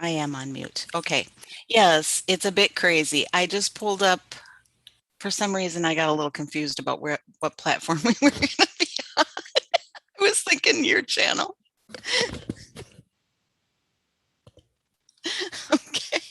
I am on mute. Okay. Yes, it's a bit crazy. I just pulled up, for some reason, I got a little confused about what platform we were going to be on. I was thinking your channel. Okay.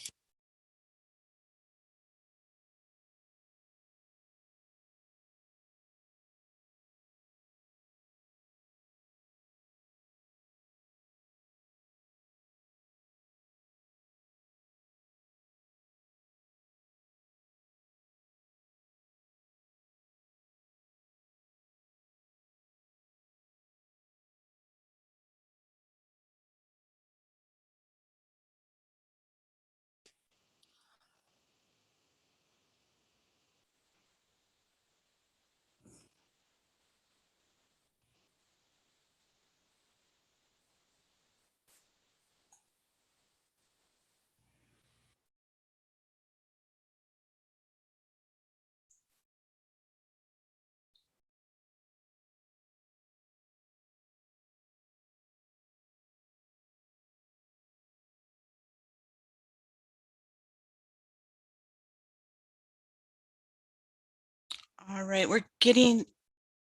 All right. We're getting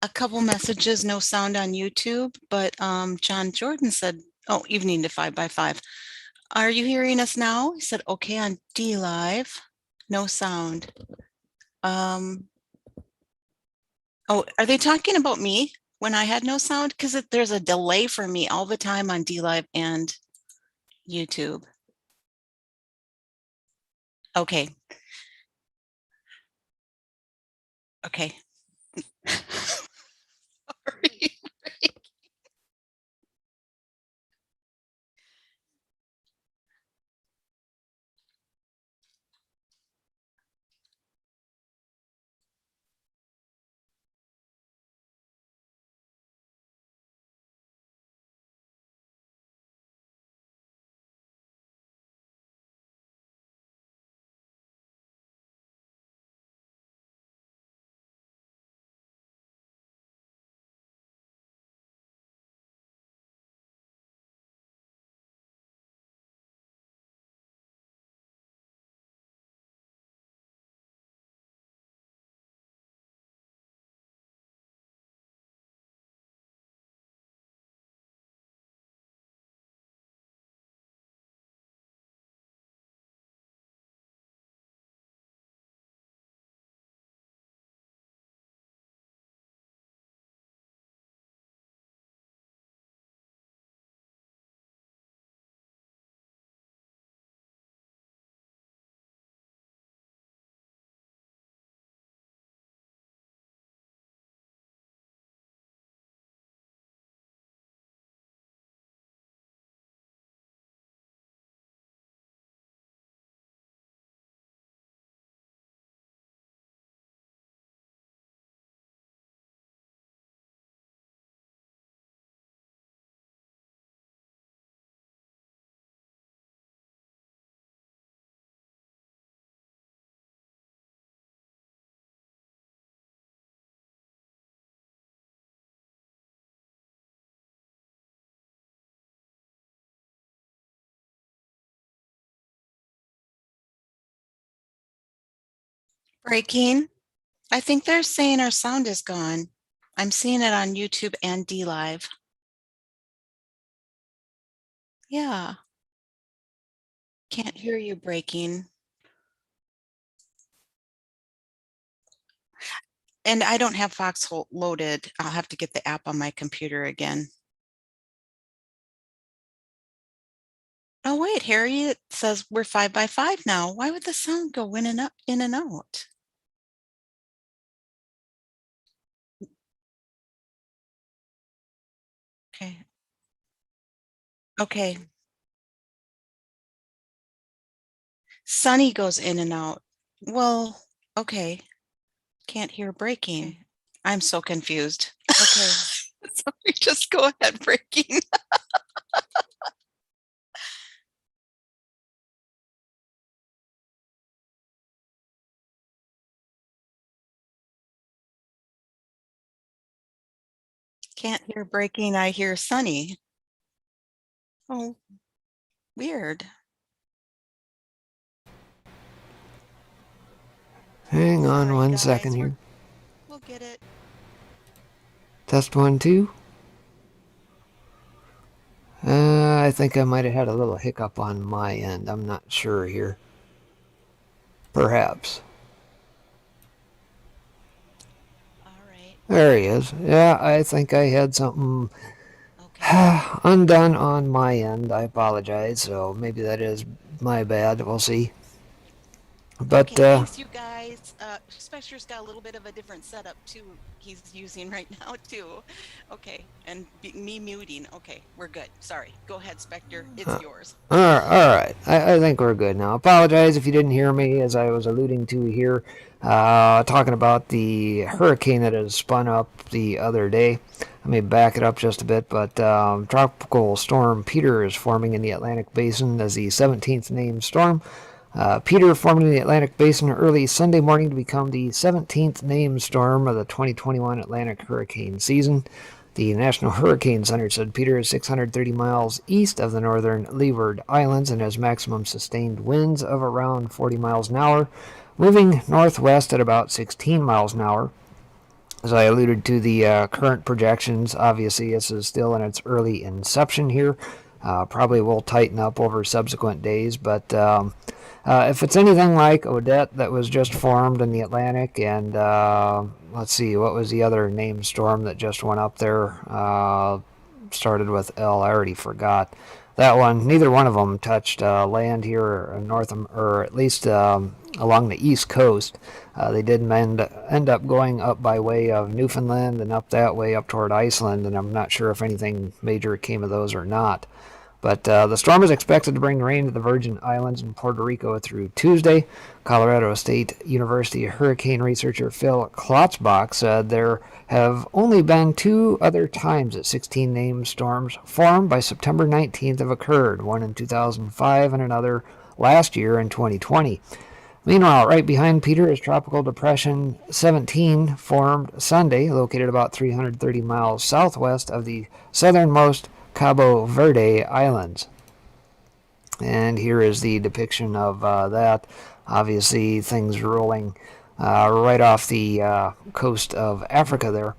a couple messages, no sound on YouTube, but John Jordan said, oh, evening to 5x5. Are you hearing us now? He said, okay, on D Live, no sound. Oh, are they talking about me when I had no sound? Because there's a delay for me all the time on D Live and YouTube. Okay. Okay. Sorry. Breaking. I think they're saying our sound is gone. I'm seeing it on YouTube and D Live. Yeah. Can't hear you breaking. And I don't have Foxhole loaded. I'll have to get the app on my computer again. Oh, wait, Harry, it says we're 5x5 now. Why would the sound go in and up, in and out? Okay. Okay. Sunny goes in and out. Well, okay. Can't hear breaking. Okay. I'm so confused. Okay. Sorry, just go ahead, breaking. Can't hear breaking. I hear Sunny. Oh, weird. Hang on Sorry, one guys. second here. We'll get it. Test 1, 2. I think I might have had a little hiccup on my end. I'm not sure here. Perhaps. All right. There he is. Yeah, I think I had something Okay. undone on my end. I apologize. So maybe that is my bad. We'll see. But Okay, thanks you guys. Spectre's got a little bit of a different setup too he's using right now too. Okay, and me muting. Okay, we're good. Sorry. Go ahead, Spectre. It's yours. all right. I think we're good now. Apologize if you didn't hear me, as I was alluding to here, talking about the hurricane that has spun up the other day. Let me back it up just a bit, but Tropical Storm Peter is forming in the Atlantic Basin as the 17th named storm. Peter formed in the Atlantic Basin early Sunday morning to become the 17th named storm of the 2021 Atlantic hurricane season. The National Hurricane Center said Peter is 630 miles east of the northern Leeward Islands and has maximum sustained winds of around 40 miles an hour, moving northwest at about 16 miles an hour. As I alluded to the current projections, obviously this is still in its early inception here. Probably will tighten up over subsequent days, but if it's anything like Odette that was just formed in the Atlantic, and let's see, what was the other named storm that just went up there? Started with L. I already forgot that one. Neither one of them touched land here in or at least along the east coast. They did end up going up by way of Newfoundland and up that way up toward Iceland, and I'm not sure if anything major came of those or not. But the storm is expected to bring rain to the Virgin Islands and Puerto Rico through Tuesday. Colorado State University hurricane researcher Phil Klotzbach said there have only been 2 other times that 16 named storms formed by September 19th have occurred, one in 2005 and another last year in 2020. Meanwhile, right behind Peter is Tropical Depression 17, formed Sunday, located about 330 miles southwest of the southernmost Cabo Verde Islands. And here is the depiction of that. Obviously, things rolling right off the coast of Africa there.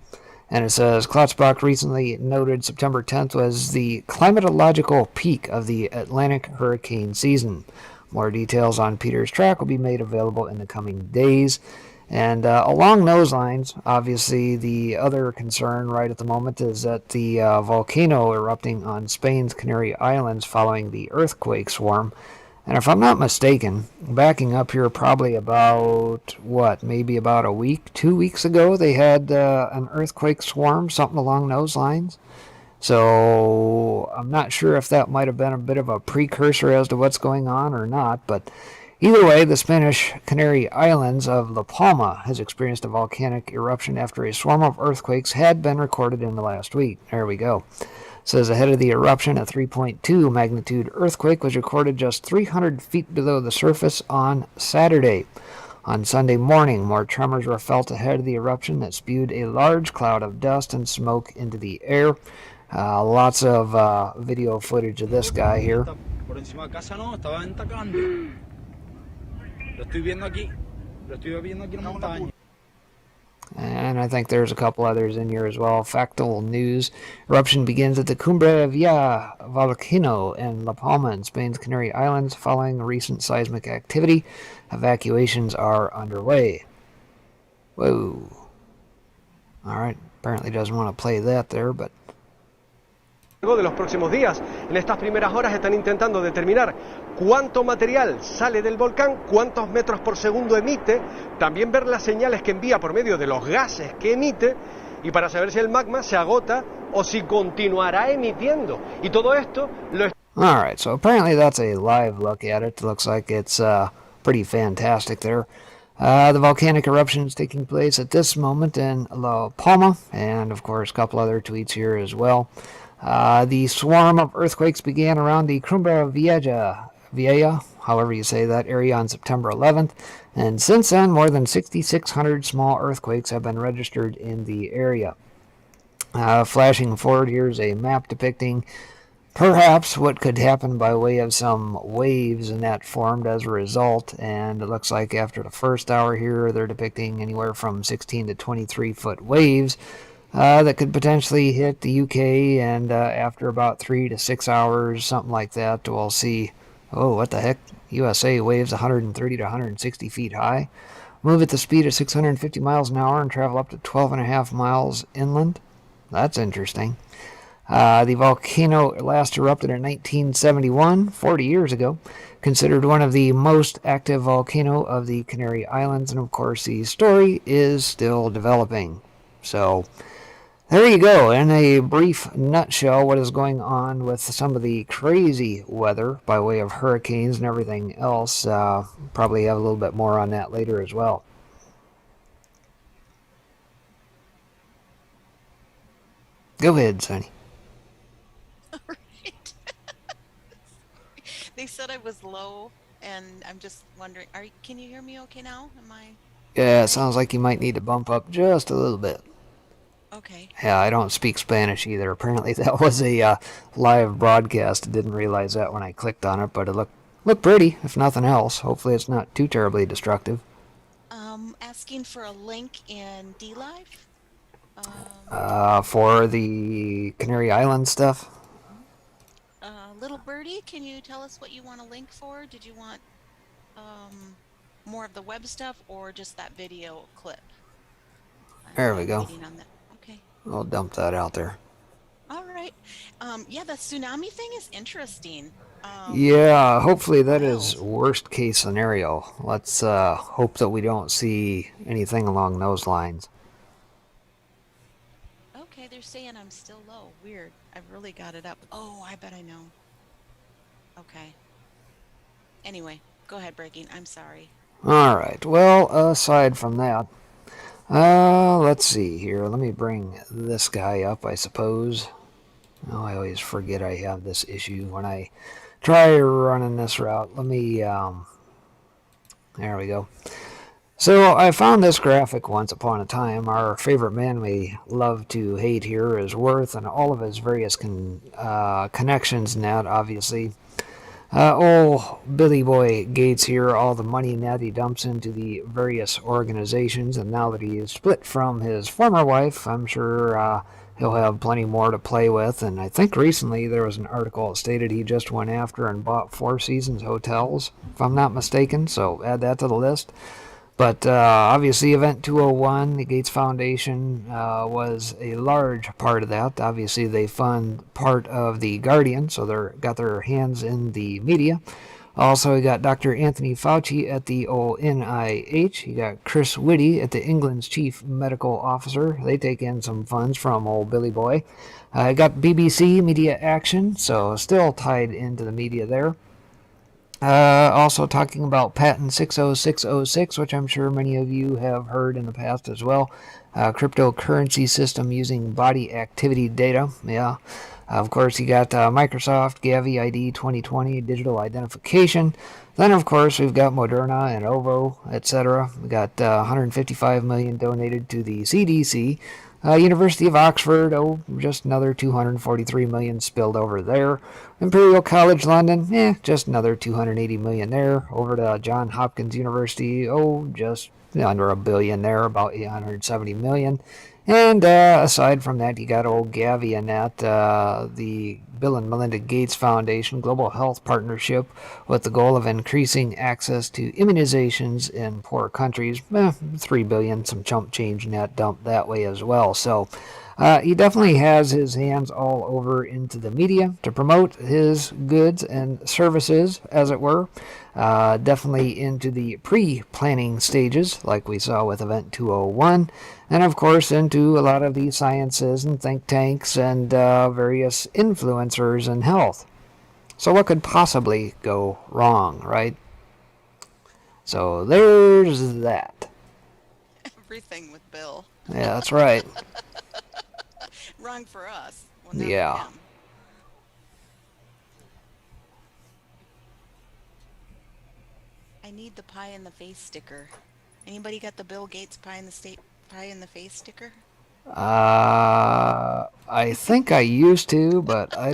And it says, Klotzbach recently noted September 10th was the climatological peak of the Atlantic hurricane season. More details on Peter's track will be made available in the coming days. And along those lines, obviously, the other concern right at the moment is that the volcano erupting on Spain's Canary Islands following the earthquake swarm. And if I'm not mistaken, backing up here probably about, maybe about a week, 2 weeks ago, they had an earthquake swarm, something along those lines. So I'm not sure if that might have been a bit of a precursor as to what's going on or not, but either way, the Spanish Canary Islands of La Palma has experienced a volcanic eruption after a swarm of earthquakes had been recorded in the last week. There we go. It says ahead of the eruption, a 3.2 magnitude earthquake was recorded just 300 feet below the surface on Saturday. On Sunday morning, more tremors were felt ahead of the eruption that spewed a large cloud of dust and smoke into the air. Lots of video footage of this guy here. And I think there's a couple others in here as well. Factual news. Eruption begins at the Cumbre Vieja volcano in La Palma in Spain's Canary Islands following recent seismic activity. Evacuations are underway. Whoa. Alright, apparently doesn't want to play that there, but de los próximos días. En estas primeras horas están intentando determinar cuánto material sale del volcán, cuántos metros por segundo emite, también ver las señales que envía por medio de los gases que emite y para saber si el magma se agota o si continuará emitiendo. Y todo esto lo Alright, so apparently that's a live look at it. Looks like it's pretty fantastic there. The volcanic eruption is taking place at this moment in La Palma, and of course a couple other tweets here as well. The swarm of earthquakes began around the Cumbre Vieja, however you say that, area on September 11th, and since then more than 6,600 small earthquakes have been registered in the area. Flashing forward, here's a map depicting perhaps what could happen by way of some waves and that formed as a result. And it looks like after the first hour here, they're depicting anywhere from 16 to 23 foot waves that could potentially hit the UK. And after about 3 to 6 hours, something like that, we'll see. Oh, what the heck? USA waves 130 to 160 feet high. Move at the speed of 650 miles an hour and travel up to 12.5 miles inland. That's interesting. The volcano last erupted in 1971, 40 years ago, considered one of the most active volcanoes of the Canary Islands, and of course the story is still developing. So there you go, in a brief nutshell, what is going on with some of the crazy weather by way of hurricanes and everything else. Probably have a little bit more on that later as well. Go ahead, Sonny. Right. They said I was low, and I'm just wondering, can you hear me okay now? Am I Yeah, it right? sounds like you might need to bump up just a little bit. Okay. Yeah, I don't speak Spanish either. Apparently that was a live broadcast. I didn't realize that when I clicked on it, but it looked pretty, if nothing else. Hopefully it's not too terribly destructive. Asking for a link in DLive. For the Canary Island stuff. Little birdie, can you tell us what you want a link for? Did you want more of the web stuff or just that video clip? There we go. Waiting on that. Okay. I'll dump that out there. All right. Yeah, the tsunami thing is interesting. Yeah, hopefully that is worst case scenario. Let's hope that we don't see anything along those lines. Okay, they're saying I'm still low. Weird. I've really got it up. Oh, I bet I know. Okay. Anyway, go ahead, breaking. I'm sorry. All right. Well, aside from that, let's see here. Let me bring this guy up, I suppose. Oh, I always forget I have this issue when I try running this route. Let me, there we go. So I found this graphic once upon a time. Our favorite man we love to hate here is Worth and all of his various connections in that, obviously. Billy Boy Gates here, all the money that he dumps into the various organizations, and now that he is split from his former wife, I'm sure he'll have plenty more to play with. And I think recently there was an article that stated he just went after and bought Four Seasons hotels, if I'm not mistaken, so add that to the list. But obviously Event 201, the Gates Foundation, was a large part of that. Obviously they fund part of the Guardian, so they've got their hands in the media. Also, we got Dr. Anthony Fauci at the NIH. You got Chris Whitty at the England's chief medical officer. They take in some funds from old Billy Boy. I got BBC Media Action, so still tied into the media there. Also talking about Patent 60606, which I'm sure many of you have heard in the past as well. Cryptocurrency system using body activity data. Yeah. Of course, you got Microsoft, Gavi ID 2020, digital identification. Then, of course, we've got Moderna and Ovo, etc. We got 155 million donated to the CDC. University of Oxford, just another 243 million spilled over there. Imperial College London, just another 280 million there. Over to Johns Hopkins University, just under $1 billion there, about 870 million. And aside from that, you got old Gavi and that, the Bill and Melinda Gates Foundation Global Health Partnership with the goal of increasing access to immunizations in poor countries. $3 billion, some chump change in that dump that way as well. So he definitely has his hands all over into the media to promote his goods and services, as it were. Definitely into the pre-planning stages, like we saw with Event 201. And of course into a lot of the sciences and think tanks and various influencers in health. So what could possibly go wrong, right? So there's that. Everything with Bill. Yeah, that's right. Wrong for us. Well, yeah. I need the pie in the face sticker. Anybody got the Bill Gates pie in the face sticker? I think I used to, but I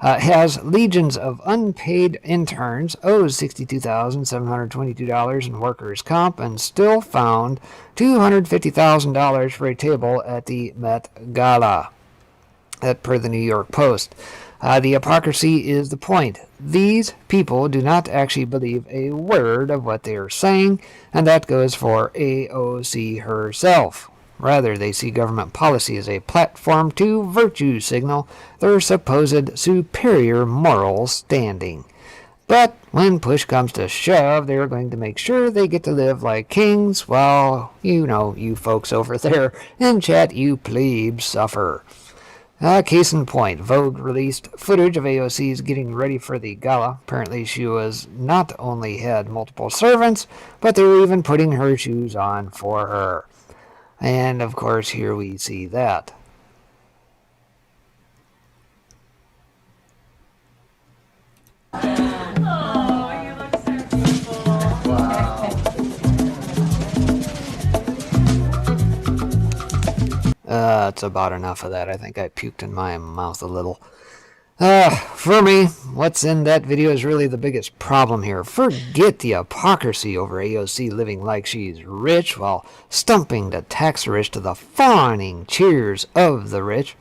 has legions of unpaid interns, owes $62,722 in workers' comp, and still found $250,000 for a table at the Met Gala, per the New York Post. The hypocrisy is the point. These people do not actually believe a word of what they are saying, and that goes for AOC herself. Rather, they see government policy as a platform to virtue signal their supposed superior moral standing. But when push comes to shove, they're going to make sure they get to live like kings while, you folks over there in chat, you plebes, suffer. Case in point, Vogue released footage of AOC's getting ready for the gala. Apparently she was not only had multiple servants, but they were even putting her shoes on for her. And of course, here we see that. Oh, you look so beautiful. Wow. That's about enough of that. I think I puked in my mouth a little. For me, what's in that video is really the biggest problem here. Forget the hypocrisy over AOC living like she's rich while stumping the tax rich to the fawning cheers of the rich.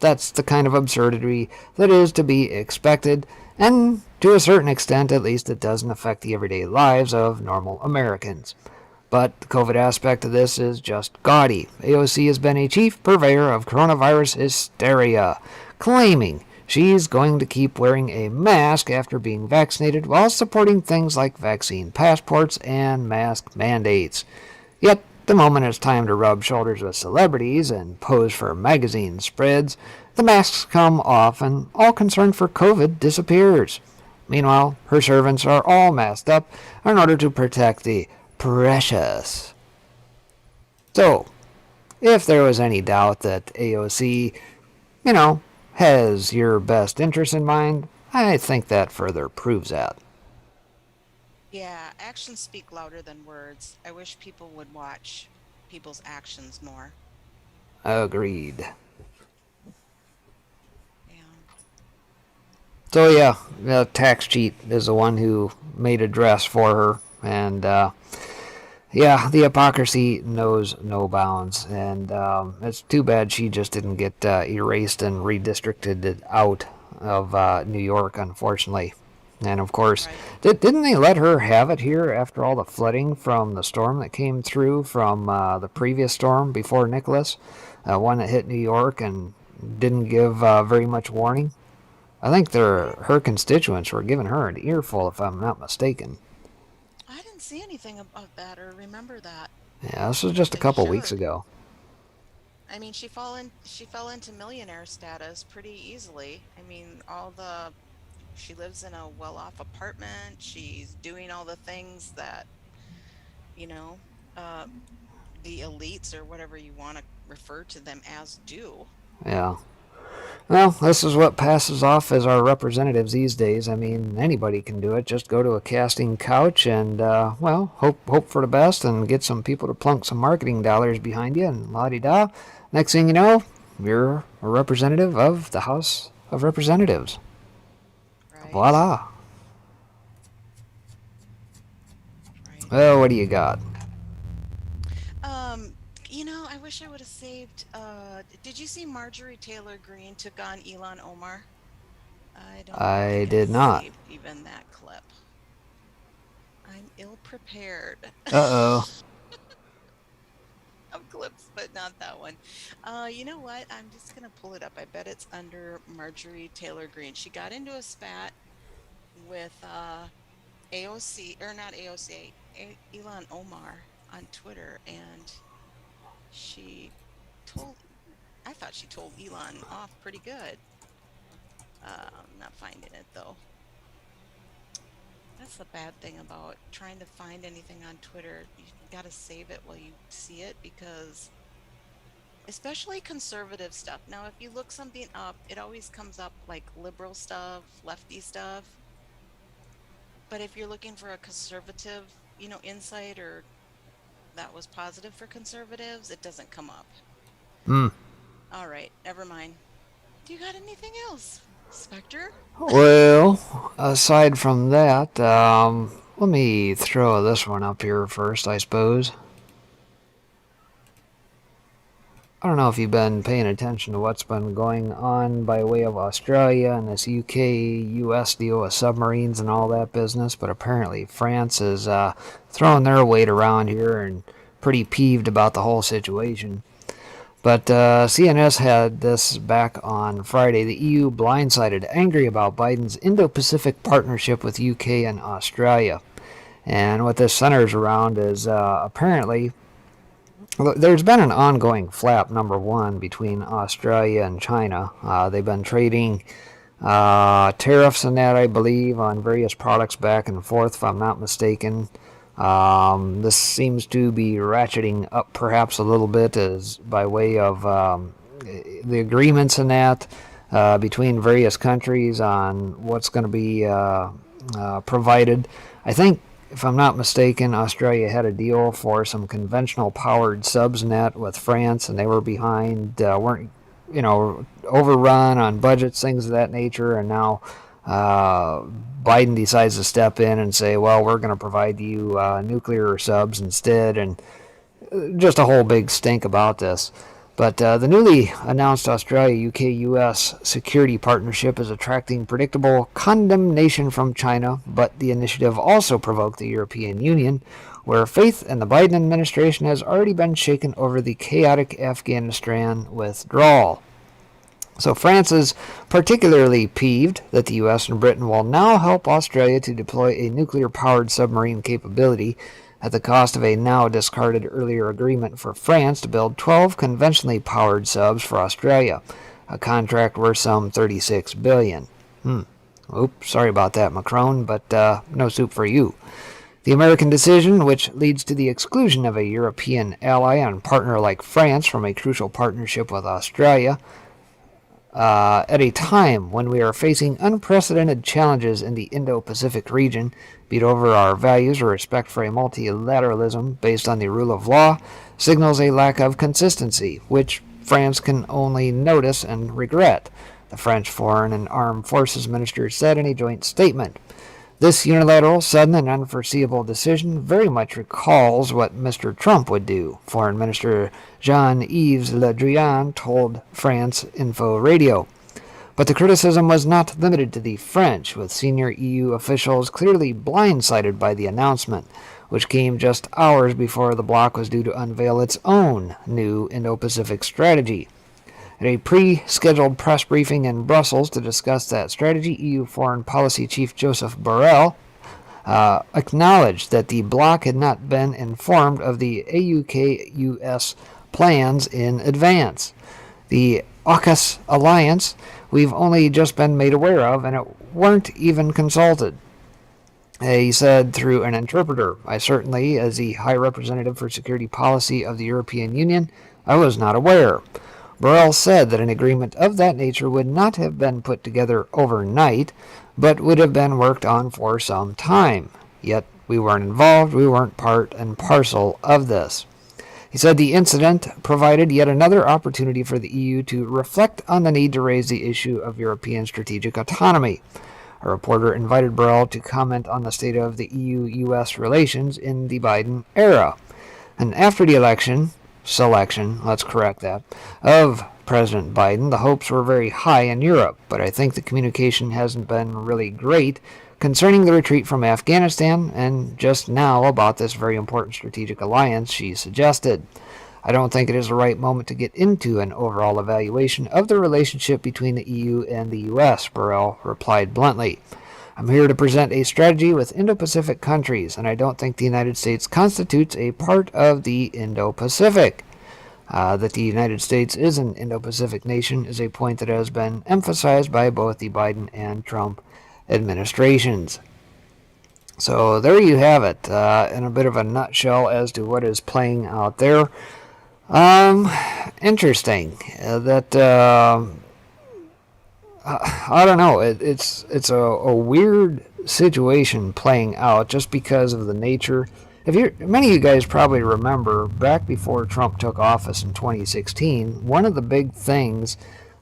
That's the kind of absurdity that is to be expected, and to a certain extent, at least, it doesn't affect the everyday lives of normal Americans. But the COVID aspect of this is just gaudy. AOC has been a chief purveyor of coronavirus hysteria, claiming she's going to keep wearing a mask after being vaccinated while supporting things like vaccine passports and mask mandates. Yet, the moment it's time to rub shoulders with celebrities and pose for magazine spreads, the masks come off and all concern for COVID disappears. Meanwhile, her servants are all masked up in order to protect the precious. So, if there was any doubt that AOC, has your best interest in mind, I think that further proves that. Yeah, actions speak louder than words. I wish people would watch people's actions more. Agreed. Yeah. So yeah, the tax cheat is the one who made a dress for her, and yeah, the hypocrisy knows no bounds, and it's too bad she just didn't get erased and redistricted out of New York, unfortunately. And of course, Right. didn't they let her have it here after all the flooding from the storm that came through from the previous storm before Nicholas, one that hit New York and didn't give very much warning? I think her constituents were giving her an earful, if I'm not mistaken. I didn't see anything about that or remember that. Yeah, this was just a They couple weeks should. ago. I mean, she fell into millionaire status pretty easily. I mean, she lives in a well-off apartment. She's doing all the things that, you know, uh, the elites or whatever you want to refer to them as do. Yeah. Well, this is what passes off as our representatives these days. I mean, anybody can do it. Just go to a casting couch and, hope for the best and get some people to plunk some marketing dollars behind you and la-di-da. Next thing you know, you're a representative of the House of Representatives. Right. Voila. Right. Well, what do you got? Um, I wish I would have saved. Did you see Marjorie Taylor Greene took on Elon Omar? I don't I think I did not. saved even that clip. I'm ill prepared. Uh-oh. Of clips, but not that one. You know what? I'm just gonna pull it up. I bet it's under Marjorie Taylor Greene. She got into a spat with AOC, or not AOC, Elon Omar on Twitter, and she told, I thought she told Elon off pretty good. I'm not finding it though. That's the bad thing about trying to find anything on Twitter. You gotta save it while you see it because, especially conservative stuff. Now, if you look something up, it always comes up like liberal stuff, lefty stuff. But if you're looking for a conservative, insight or that was positive for conservatives, it doesn't come up. Hmm. All right, never mind. Do you got anything else? Spectre? Well, aside from that, let me throw this one up here first, I suppose. I don't know if you've been paying attention to what's been going on by way of Australia and this UK-US deal with submarines and all that business, but apparently France is throwing their weight around here and pretty peeved about the whole situation. But CNS had this back on Friday. The EU blindsided, angry about Biden's Indo-Pacific partnership with UK and Australia. And what this centers around is apparently there's been an ongoing flap, number one, between Australia and China. They've been trading tariffs and that, I believe, on various products back and forth, if I'm not mistaken. This seems to be ratcheting up perhaps a little bit as by way of the agreements and that between various countries on what's going to be provided. I think, if I'm not mistaken, Australia had a deal for some conventional powered subs net with France, and they were behind, weren't, overrun on budgets, things of that nature, and now Biden decides to step in and say, well, we're going to provide you nuclear subs instead, and just a whole big stink about this. But the newly announced Australia-UK-US security partnership is attracting predictable condemnation from China, but the initiative also provoked the European Union, where faith in the Biden administration has already been shaken over the chaotic Afghanistan withdrawal. So France is particularly peeved that the US and Britain will now help Australia to deploy a nuclear-powered submarine capability at the cost of a now discarded earlier agreement for France to build 12 conventionally powered subs for Australia, a contract worth some $36 billion. Oops, sorry about that, Macron, but no soup for you. The American decision, which leads to the exclusion of a European ally and partner like France from a crucial partnership with Australia, at a time when we are facing unprecedented challenges in the Indo-Pacific region, be it over our values or respect for a multilateralism based on the rule of law, signals a lack of consistency, which France can only notice and regret, the French Foreign and Armed Forces Minister said in a joint statement. This unilateral, sudden, and unforeseeable decision very much recalls what Mr. Trump would do, Foreign Minister Jean-Yves Le Drian told France Info Radio. But the criticism was not limited to the French, with senior EU officials clearly blindsided by the announcement, which came just hours before the bloc was due to unveil its own new Indo-Pacific strategy. At a pre-scheduled press briefing in Brussels to discuss that strategy, EU Foreign Policy Chief Joseph Borrell acknowledged that the bloc had not been informed of the AUK-US plans in advance. The AUKUS alliance we've only just been made aware of, and it weren't even consulted. He said through an interpreter, I certainly, as the High Representative for Security Policy of the European Union, I was not aware. Borrell said that an agreement of that nature would not have been put together overnight, but would have been worked on for some time. Yet we weren't involved, we weren't part and parcel of this. He said the incident provided yet another opportunity for the EU to reflect on the need to raise the issue of European strategic autonomy. A reporter invited Borrell to comment on the state of the EU-US relations in the Biden era. And after the selection, let's correct that, of President Biden, the hopes were very high in Europe, but I think the communication hasn't been really great concerning the retreat from Afghanistan and just now about this very important strategic alliance, she suggested. I don't think it is the right moment to get into an overall evaluation of the relationship between the EU and the US, Borrell replied bluntly. I'm here to present a strategy with Indo-Pacific countries, and I don't think the United States constitutes a part of the Indo-Pacific. That the United States is an Indo-Pacific nation is a point that has been emphasized by both the Biden and Trump administrations. So there you have it, in a bit of a nutshell as to what is playing out there. Interesting that I don't know. It's a weird situation playing out just because of the nature. Many of you guys probably remember back before Trump took office in 2016, one of the big things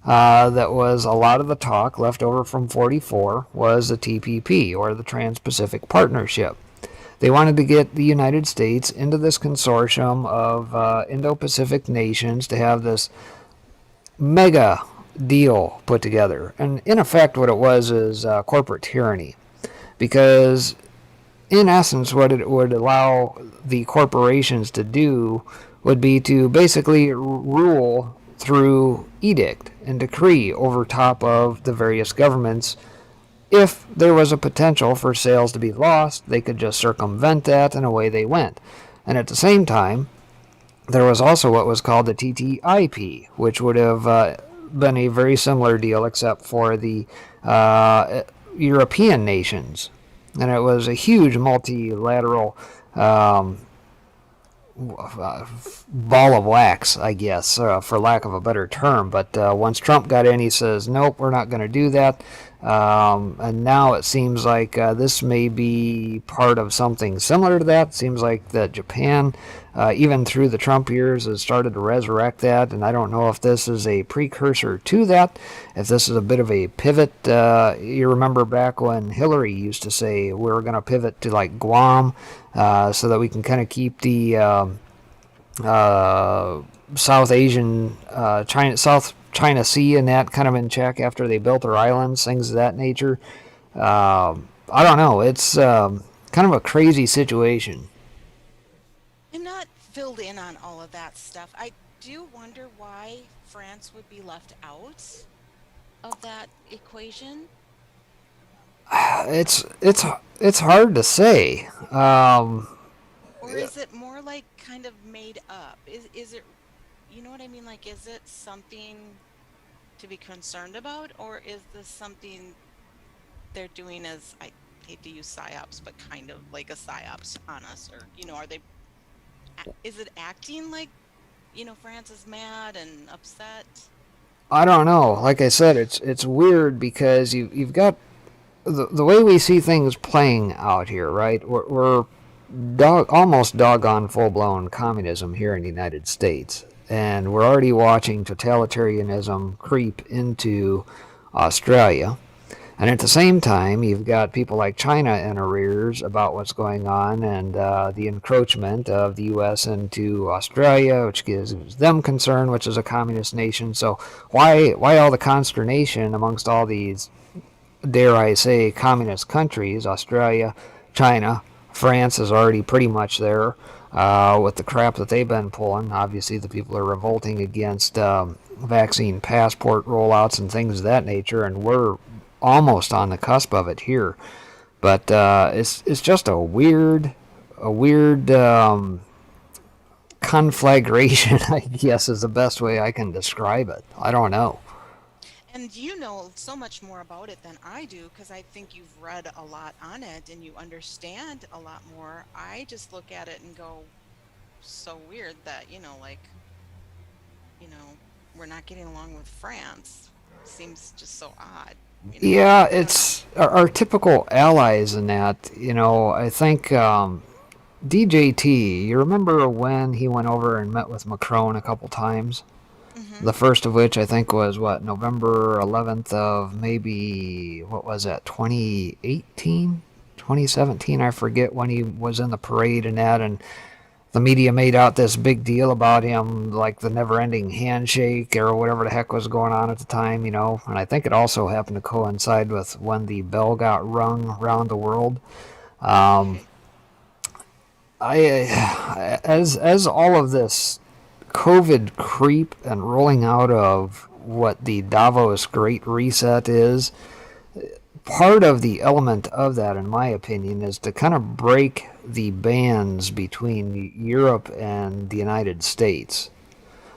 that was a lot of the talk left over from 44 was the TPP, or the Trans-Pacific Partnership. They wanted to get the United States into this consortium of Indo-Pacific nations to have this mega deal put together. And in effect, what it was is corporate tyranny. Because in essence, what it would allow the corporations to do would be to basically rule through edict and decree over top of the various governments. If there was a potential for sales to be lost, they could just circumvent that, and away they went. And at the same time, there was also what was called the TTIP, which would have been a very similar deal except for the European nations. And it was a huge multilateral ball of wax, I guess, for lack of a better term. But once Trump got in, he says, nope, we're not going to do that. And now it seems like this may be part of something similar to that. It seems like that Japan, even through the Trump years, has started to resurrect that. And I don't know if this is a precursor to that, if this is a bit of a pivot. You remember back when Hillary used to say we were going to pivot to like Guam, so that we can kind of keep the South Asian, South China Sea and that kind of in check after they built their islands, things of that nature. I don't know. It's kind of a crazy situation. I'm not filled in on all of that stuff. I do wonder why France would be left out of that equation. It's hard to say. Or is it more like kind of made up? Is it, you know what I mean? Like, is it something to be concerned about, or is this something they're doing as, I hate to use psyops, but kind of like a psyops on us? Or, are they, is it acting like, France is mad and upset? I don't know. Like I said, it's weird because you've got the way we see things playing out here, right? We're almost doggone full-blown communism here in the United States. And we're already watching totalitarianism creep into Australia. And at the same time, you've got people like China in arrears about what's going on and the encroachment of the U.S. into Australia, which gives them concern, which is a communist nation. So why all the consternation amongst all these, dare I say, communist countries? Australia, China, France is already pretty much there with the crap that they've been pulling. Obviously, the people are revolting against vaccine passport rollouts and things of that nature, and we're almost on the cusp of it here. But it's just a weird conflagration, I guess, is the best way I can describe it. I don't know. And you know so much more about it than I do, because I think you've read a lot on it and you understand a lot more. I just look at it and go, so weird that, we're not getting along with France. Seems just so odd. Yeah, it's our typical allies in that. I think DJT, you remember when he went over and met with Macron a couple times? Mm-hmm. The first of which I think was, November 11th of maybe, what was that, 2018? 2017, I forget, when he was in the parade and that, and the media made out this big deal about him, like the never-ending handshake or whatever the heck was going on at the time, and I think it also happened to coincide with when the bell got rung around the world. As all of this COVID creep and rolling out of what the Davos Great Reset is, part of the element of that, in my opinion, is to kind of break the bands between Europe and the United States,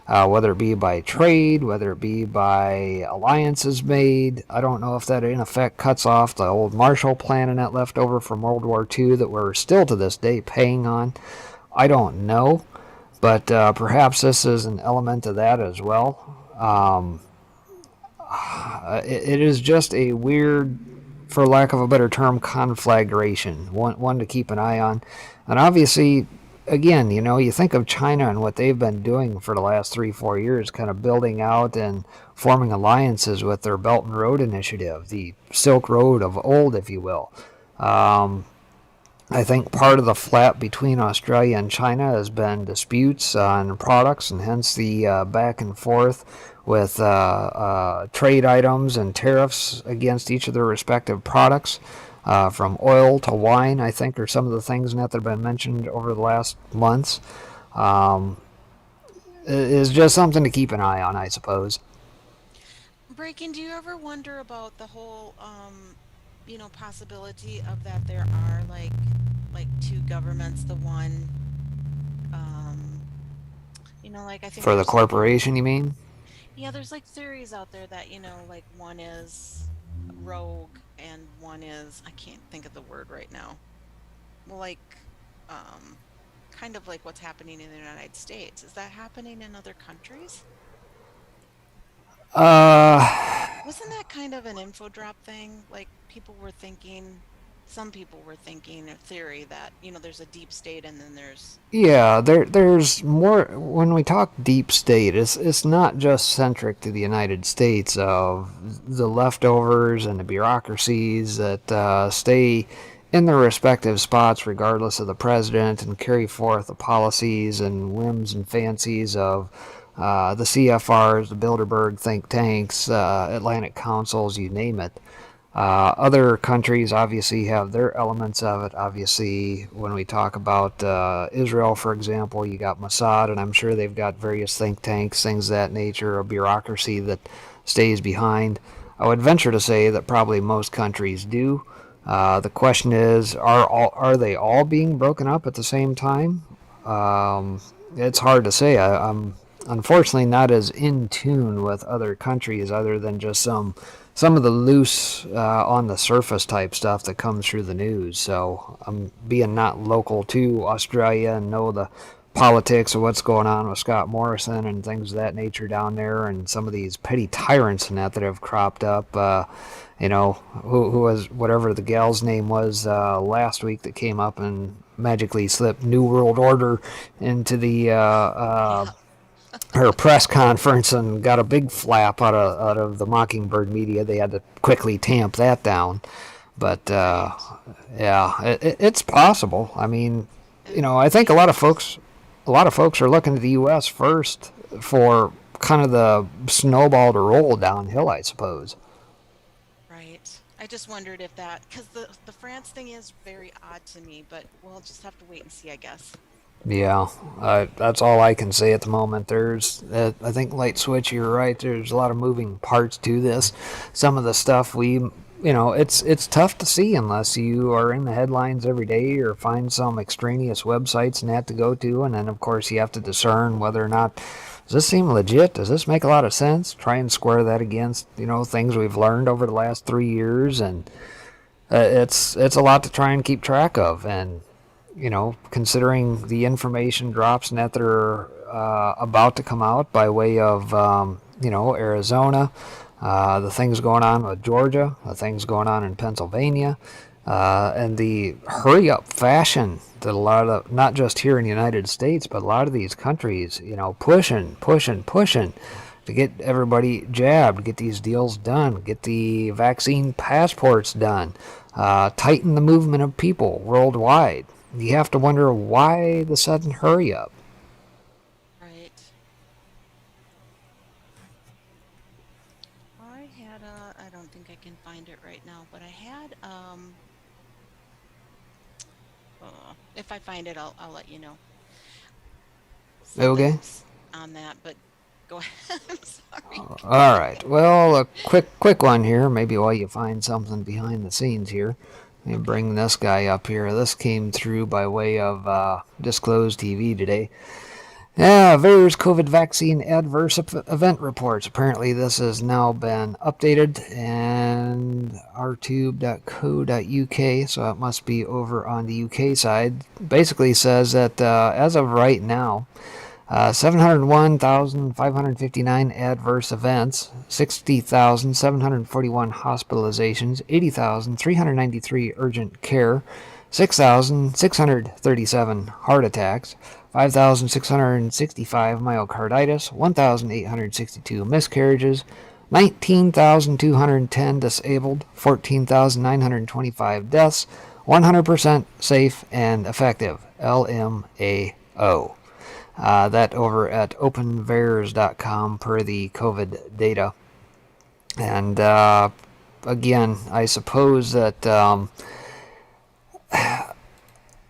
whether it be by trade, whether it be by alliances made. I don't know if that in effect cuts off the old Marshall Plan and that left over from World War II that we're still to this day paying on. I don't know, but perhaps this is an element of that as well. It is just a weird, for lack of a better term, conflagration, one to keep an eye on. And obviously, again, you think of China and what they've been doing for the last 3-4 years, kind of building out and forming alliances with their Belt and Road Initiative, the Silk Road of old, if you will. I think part of the flap between Australia and China has been disputes on products, and hence the back and forth with trade items and tariffs against each of their respective products. From oil to wine, I think, are some of the things that have been mentioned over the last months. Is just something to keep an eye on, I suppose. Breaking, do you ever wonder about the whole, possibility of that there are like two governments, the one, um, like I think For the there's corporation, you mean? yeah, there's like theories out there that, like one is rogue and one is, I can't think of the word right now. Well, like, um, kind of like what's happening in the United States. Is that happening in other countries? Uh, Wasn't that kind of an info drop thing? Like some people were thinking a theory that, there's a deep state and then there's, Yeah, there's more when we talk deep state. It's not just centric to the United States of the leftovers and the bureaucracies that stay in their respective spots regardless of the president and carry forth the policies and whims and fancies of the CFRs, the Bilderberg think tanks, Atlantic councils, you name it. Other countries obviously have their elements of it. Obviously, when we talk about Israel, for example, you got Mossad, and I'm sure they've got various think tanks, things of that nature, a bureaucracy that stays behind. I would venture to say that probably most countries do. The question is, are they all being broken up at the same time? It's hard to say. I'm unfortunately not as in tune with other countries other than just some of the loose on the surface type stuff that comes through the news. So I'm being not local to Australia and know the politics of what's going on with Scott Morrison and things of that nature down there, and some of these petty tyrants and that have cropped up. Who was whatever the gal's name was last week that came up and magically slipped New World Order into the yeah. her press conference and got a big flap out of the Mockingbird media. They had to quickly tamp that down. But Right. yeah, it's possible. I mean, I think a lot of folks are looking to the U.S. first for kind of the snowball to roll downhill, I suppose. Right. I just wondered if because the France thing is very odd to me, but we'll just have to wait and see, I guess. Yeah, that's all I can say at the moment. I think Light Switch, you're right. There's a lot of moving parts to this. Some of the stuff it's tough to see unless you are in the headlines every day or find some extraneous websites and that to go to, and then of course you have to discern whether or not does this seem legit. Does this make a lot of sense? Try and square that against things we've learned over the last 3 years, and it's a lot to try and keep track of, and considering the information drops that are about to come out by way of, Arizona, the things going on with Georgia, the things going on in Pennsylvania, and the hurry up fashion that a lot of, not just here in the United States, but a lot of these countries, pushing, pushing, pushing to get everybody jabbed, get these deals done, get the vaccine passports done, tighten the movement of people worldwide. You have to wonder why the sudden hurry up. Right. I had I don't think I can find it right now, but I had if I find it, I'll let you know. Okay. Something on that, but go ahead. I'm sorry. All right. Well, a quick one here. Maybe while you find something behind the scenes here. Let me Okay. bring this guy up here. This came through by way of Disclosed TV today. Yeah, various COVID vaccine adverse event reports. Apparently, this has now been updated and rtube.co.uk, so it must be over on the UK side. Basically says that as of right now, 701,559 adverse events, 60,741 hospitalizations, 80,393 urgent care, 6,637 heart attacks, 5,665 myocarditis, 1,862 miscarriages, 19,210 disabled, 14,925 deaths, 100% safe and effective, LMAO. That over at openvaers.com per the COVID data. And again, I suppose that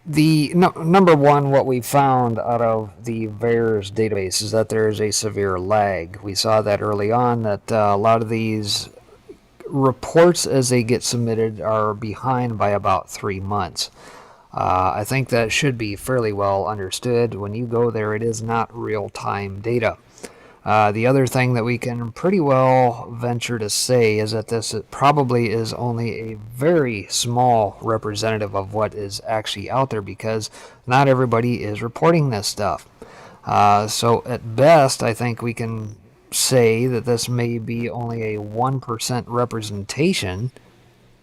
number one, what we found out of the VAERS database is that there is a severe lag. We saw that early on, that a lot of these reports as they get submitted are behind by about 3 months. I think that should be fairly well understood. When you go there, it is not real-time data. The other thing that we can pretty well venture to say is that this probably is only a very small representative of what is actually out there, because not everybody is reporting this stuff. So at best, I think we can say that this may be only a 1% representation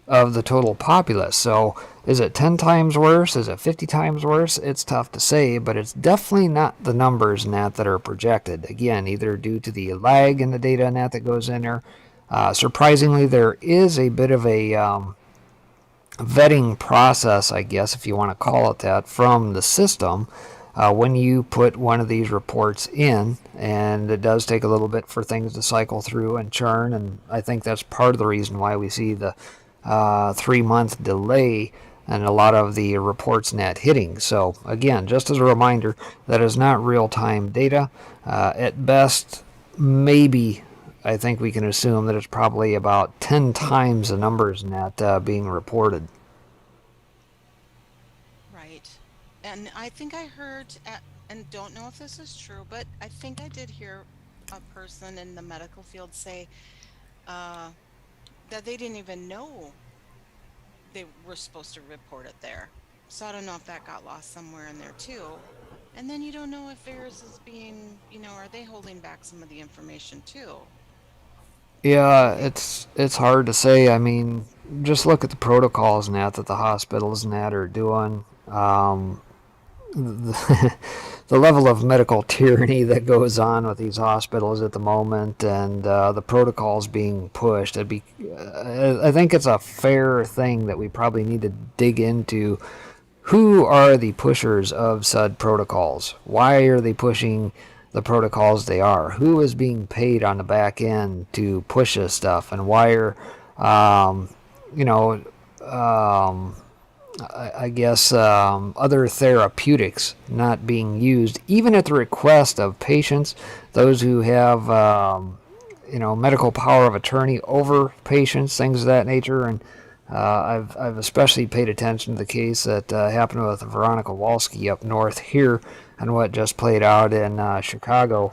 of the total populace. So is it 10 times worse? Is it 50 times worse? It's tough to say, but it's definitely not the numbers in that are projected. Again, either due to the lag in the data in that goes in there. Surprisingly, there is a bit of a vetting process, I guess, if you want to call it that, from the system when you put one of these reports in, and it does take a little bit for things to cycle through and churn, and I think that's part of the reason why we see the 3-month delay and a lot of the reports net hitting. So again, just as a reminder, that is not real-time data. At best, maybe I think we can assume that it's probably about 10 times the numbers net being reported. Right. And I think I heard, and don't know if this is true, but I think I did hear a person in the medical field say that they didn't even know they were supposed to report it there. So I don't know if that got lost somewhere in there too. And then you don't know if VAERS is being, are they holding back some of the information too? Yeah, it's hard to say. I mean, just look at the protocols and that the hospitals and that are doing. The level of medical tyranny that goes on with these hospitals at the moment, and the protocols being pushed. I think it's a fair thing that we probably need to dig into. Who are the pushers of said protocols? Why are they pushing the protocols they are? Who is being paid on the back end to push this stuff? And why are, I guess, other therapeutics not being used, even at the request of patients, those who have, medical power of attorney over patients, things of that nature. And I've especially paid attention to the case that happened with Veronica Walski up north here, and what just played out in Chicago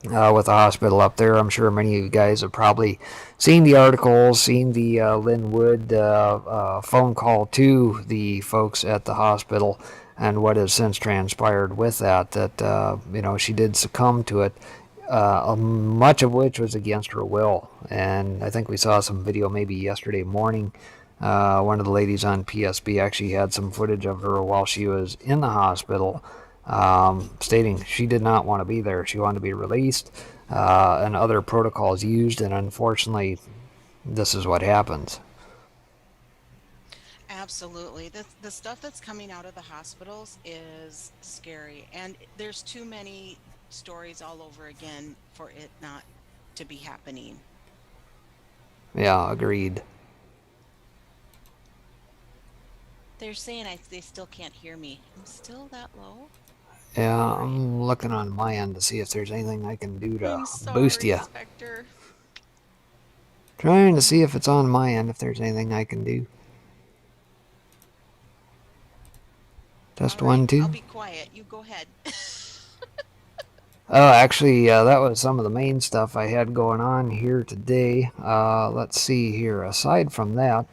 with the hospital up there. I'm sure many of you guys have probably seen the articles, seen the Lynn Wood phone call to the folks at the hospital, and what has since transpired with that she did succumb to it, much of which was against her will. And I think we saw some video maybe yesterday morning. One of the ladies on PSB actually had some footage of her while she was in the hospital, stating she did not want to be there. She wanted to be released, and other protocols used, and unfortunately, this is what happens. Absolutely. The stuff that's coming out of the hospitals is scary, and there's too many stories all over again for it not to be happening. Yeah, agreed. They're saying they still can't hear me. I'm still that low. Yeah, I'm looking on my end to see if there's anything I can do to I'm sorry, boost you. Spectre. Trying to see if it's on my end, if there's anything I can do. Test All right, 1, 2. I'll be quiet. You go ahead. Oh, actually, that was some of the main stuff I had going on here today. Let's see here. Aside from that,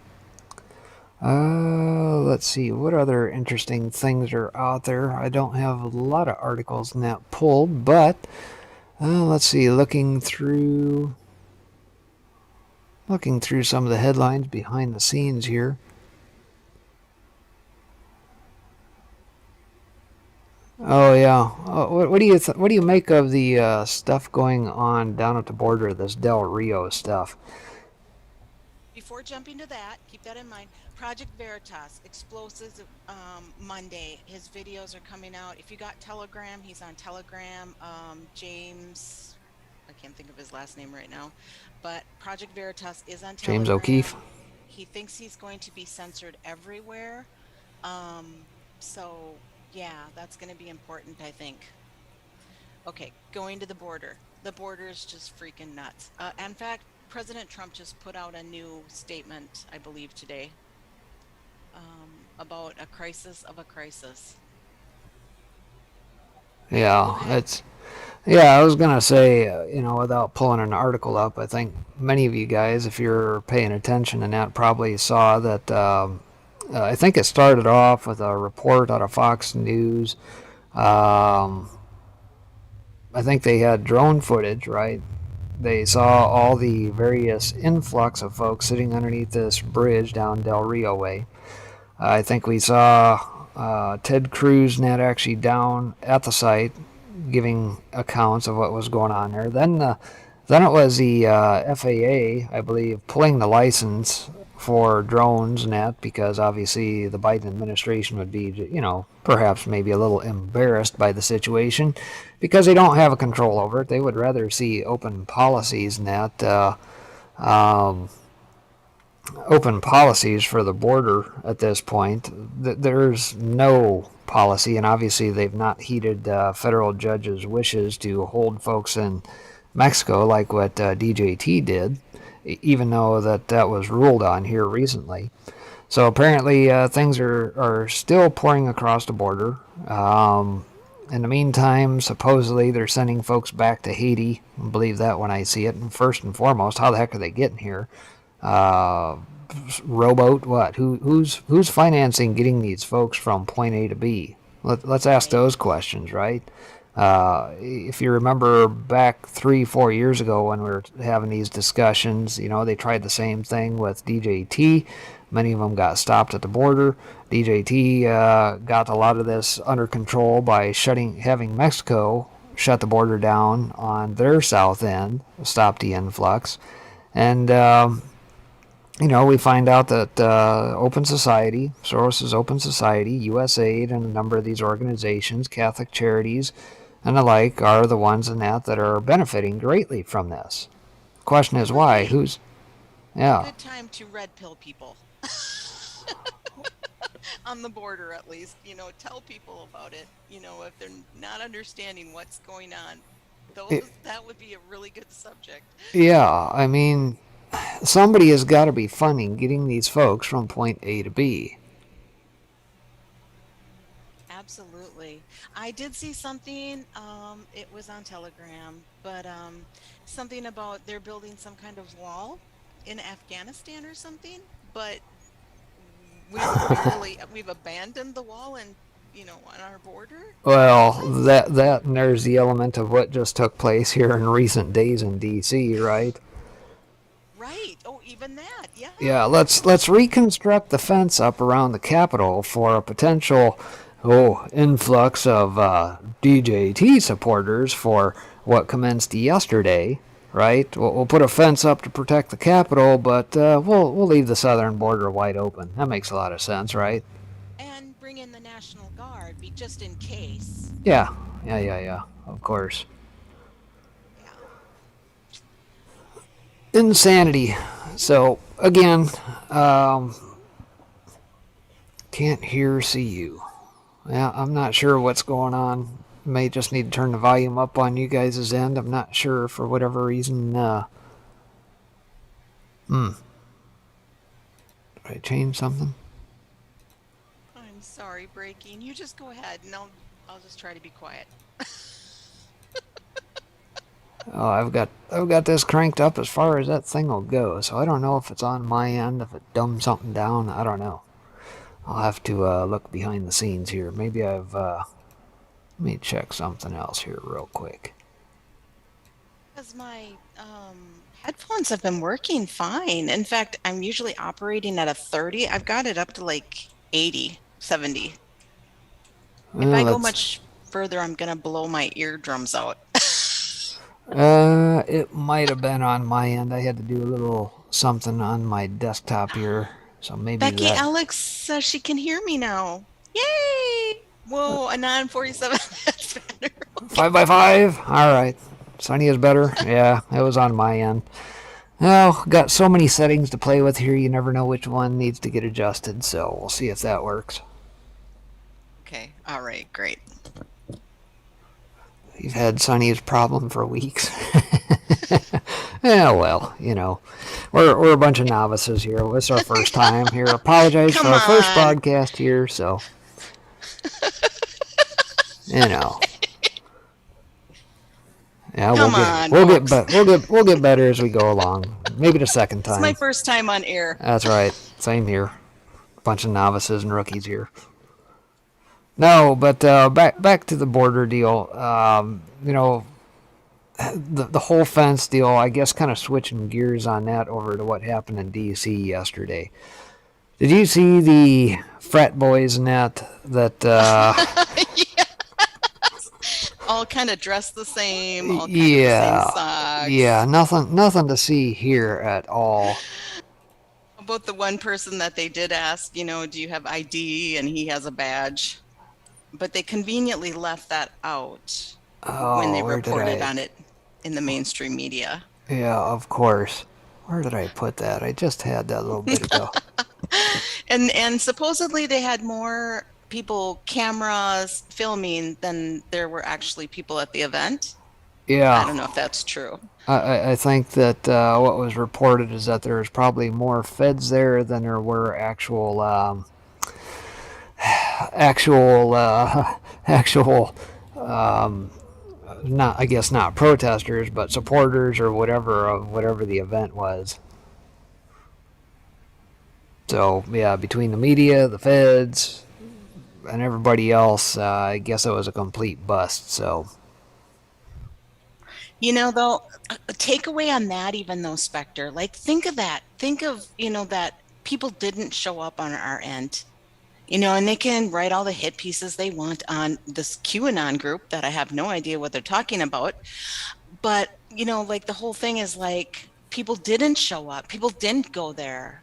Let's see, what other interesting things are out there? I don't have a lot of articles in that pulled, but let's see, looking through some of the headlines behind the scenes here. Oh yeah. What do you make of the stuff going on down at the border? This Del Rio stuff. Before jumping to that, keep that in mind. Project Veritas, explosives Monday. His videos are coming out. If you got Telegram, he's on Telegram. James, I can't think of his last name right now, but Project Veritas is on James Telegram. O'Keefe. He thinks he's going to be censored everywhere. So yeah, that's going to be important, I think. Okay, going to the border. The border is just freaking nuts. In fact, President Trump just put out a new statement, I believe today, about a crisis of a crisis. Yeah, Go ahead. it's yeah. I was gonna say, without pulling an article up, I think many of you guys, if you're paying attention, and that probably saw that. I think it started off with a report out of Fox News. Um, I think they had drone footage, right? They saw all the various influx of folks sitting underneath this bridge down Del Rio way. I think we saw Ted Cruz net actually down at the site giving accounts of what was going on there. Then it was the FAA, I believe, pulling the license for drones and that because obviously the Biden administration would be, perhaps maybe a little embarrassed by the situation because they don't have a control over it. They would rather see open policies and that. Open policies for the border at this point. There's no policy, and obviously they've not heeded federal judges' wishes to hold folks in Mexico like what DJT did, even though that was ruled on here recently. So apparently things are still pouring across the border. In the meantime, supposedly they're sending folks back to Haiti. I believe that when I see it. And first and foremost, how the heck are they getting here? Rowboat, what? Who's financing getting these folks from point A to B? Let's ask Right. those questions, right? If you remember back 3-4 years ago when we were having these discussions, they tried the same thing with DJT. Many of them got stopped at the border. DJT got a lot of this under control by having Mexico shut the border down on their south end, stop the influx, and we find out that Open Society, Soros's Open Society, USAID, and a number of these organizations, Catholic Charities, and the like, are the ones in that are benefiting greatly from this. The question is why? Right. Yeah. Good time to red pill people. On the border, at least, tell people about it. If they're not understanding what's going on, that would be a really good subject. Yeah, I mean, somebody has got to be funding getting these folks from point A to B. Absolutely. I did see something, it was on Telegram, but something about they're building some kind of wall in Afghanistan or something, but we've abandoned the wall and on our border. Well, What? that and there's the element of what just took place here in recent days in D.C., right? Right. Oh, even that. Yeah. Yeah, let's reconstruct the fence up around the Capitol for a potential influx of DJT supporters for what commenced yesterday, right? We'll put a fence up to protect the Capitol, but we'll leave the southern border wide open. That makes a lot of sense, right? And bring in the National Guard, just in case. Yeah. Of course. Yeah. Insanity. So again, can't hear or see you. Yeah, I'm not sure what's going on. May just need to turn the volume up on you guys' end. I'm not sure for whatever reason. Did I change something? I'm sorry, breaking. You just go ahead, and I'll just try to be quiet. Oh, I've got this cranked up as far as that thing will go. So I don't know if it's on my end, if it dumbed something down. I don't know. I'll have to look behind the scenes here. Maybe let me check something else here real quick. Because my headphones have been working fine. In fact, I'm usually operating at a 30. I've got it up to like 80, 70. If Well, I go much further, I'm going to blow my eardrums out. It might have been on my end. I had to do a little something on my desktop here, so maybe Becky that. Alex says she can hear me now. Yay! Whoa, a 947. That's better. 5x5. All right. Sunny is better. Yeah, it was on my end. Well, got so many settings to play with here, you never know which one needs to get adjusted, so we'll see if that works. Okay, all right, great. You've had Sunny's problem for weeks. Yeah, well, we're a bunch of novices here. It's our first time here. Apologize for Come our first on. broadcast here, so Yeah, Come on, we'll folks. we'll get better as we go along. Maybe the second It's time. my first time on air. That's right. Same here. Bunch of novices and rookies here. No, but back to the border deal. The whole fence deal. I guess kind of switching gears on that over to what happened in D.C. yesterday. Did you see the frat boys and that? All kind of dressed the same. All kind Yeah, of the same socks. yeah. Nothing to see here at all. About the one person that they did ask, do you have ID? And he has a badge. But they conveniently left that out when they Where did reported I? on it in the mainstream media. Yeah, of course. Where did I put that? I just had that a little bit ago. And supposedly they had more people, cameras filming than there were actually people at the event. Yeah. I don't know if that's true. I think that what was reported is that there's probably more feds there than there were actual not, I guess, not protesters, but supporters or whatever of whatever the event was. So yeah, between the media, the feds, and everybody else, I guess it was a complete bust. So Though, a takeaway on that, even though, Spectre, like, think of that. Think of, that people didn't show up on our end. And they can write all the hit pieces they want on this QAnon group that I have no idea what they're talking about. But, like, the whole thing is like, people didn't show up. People didn't go there.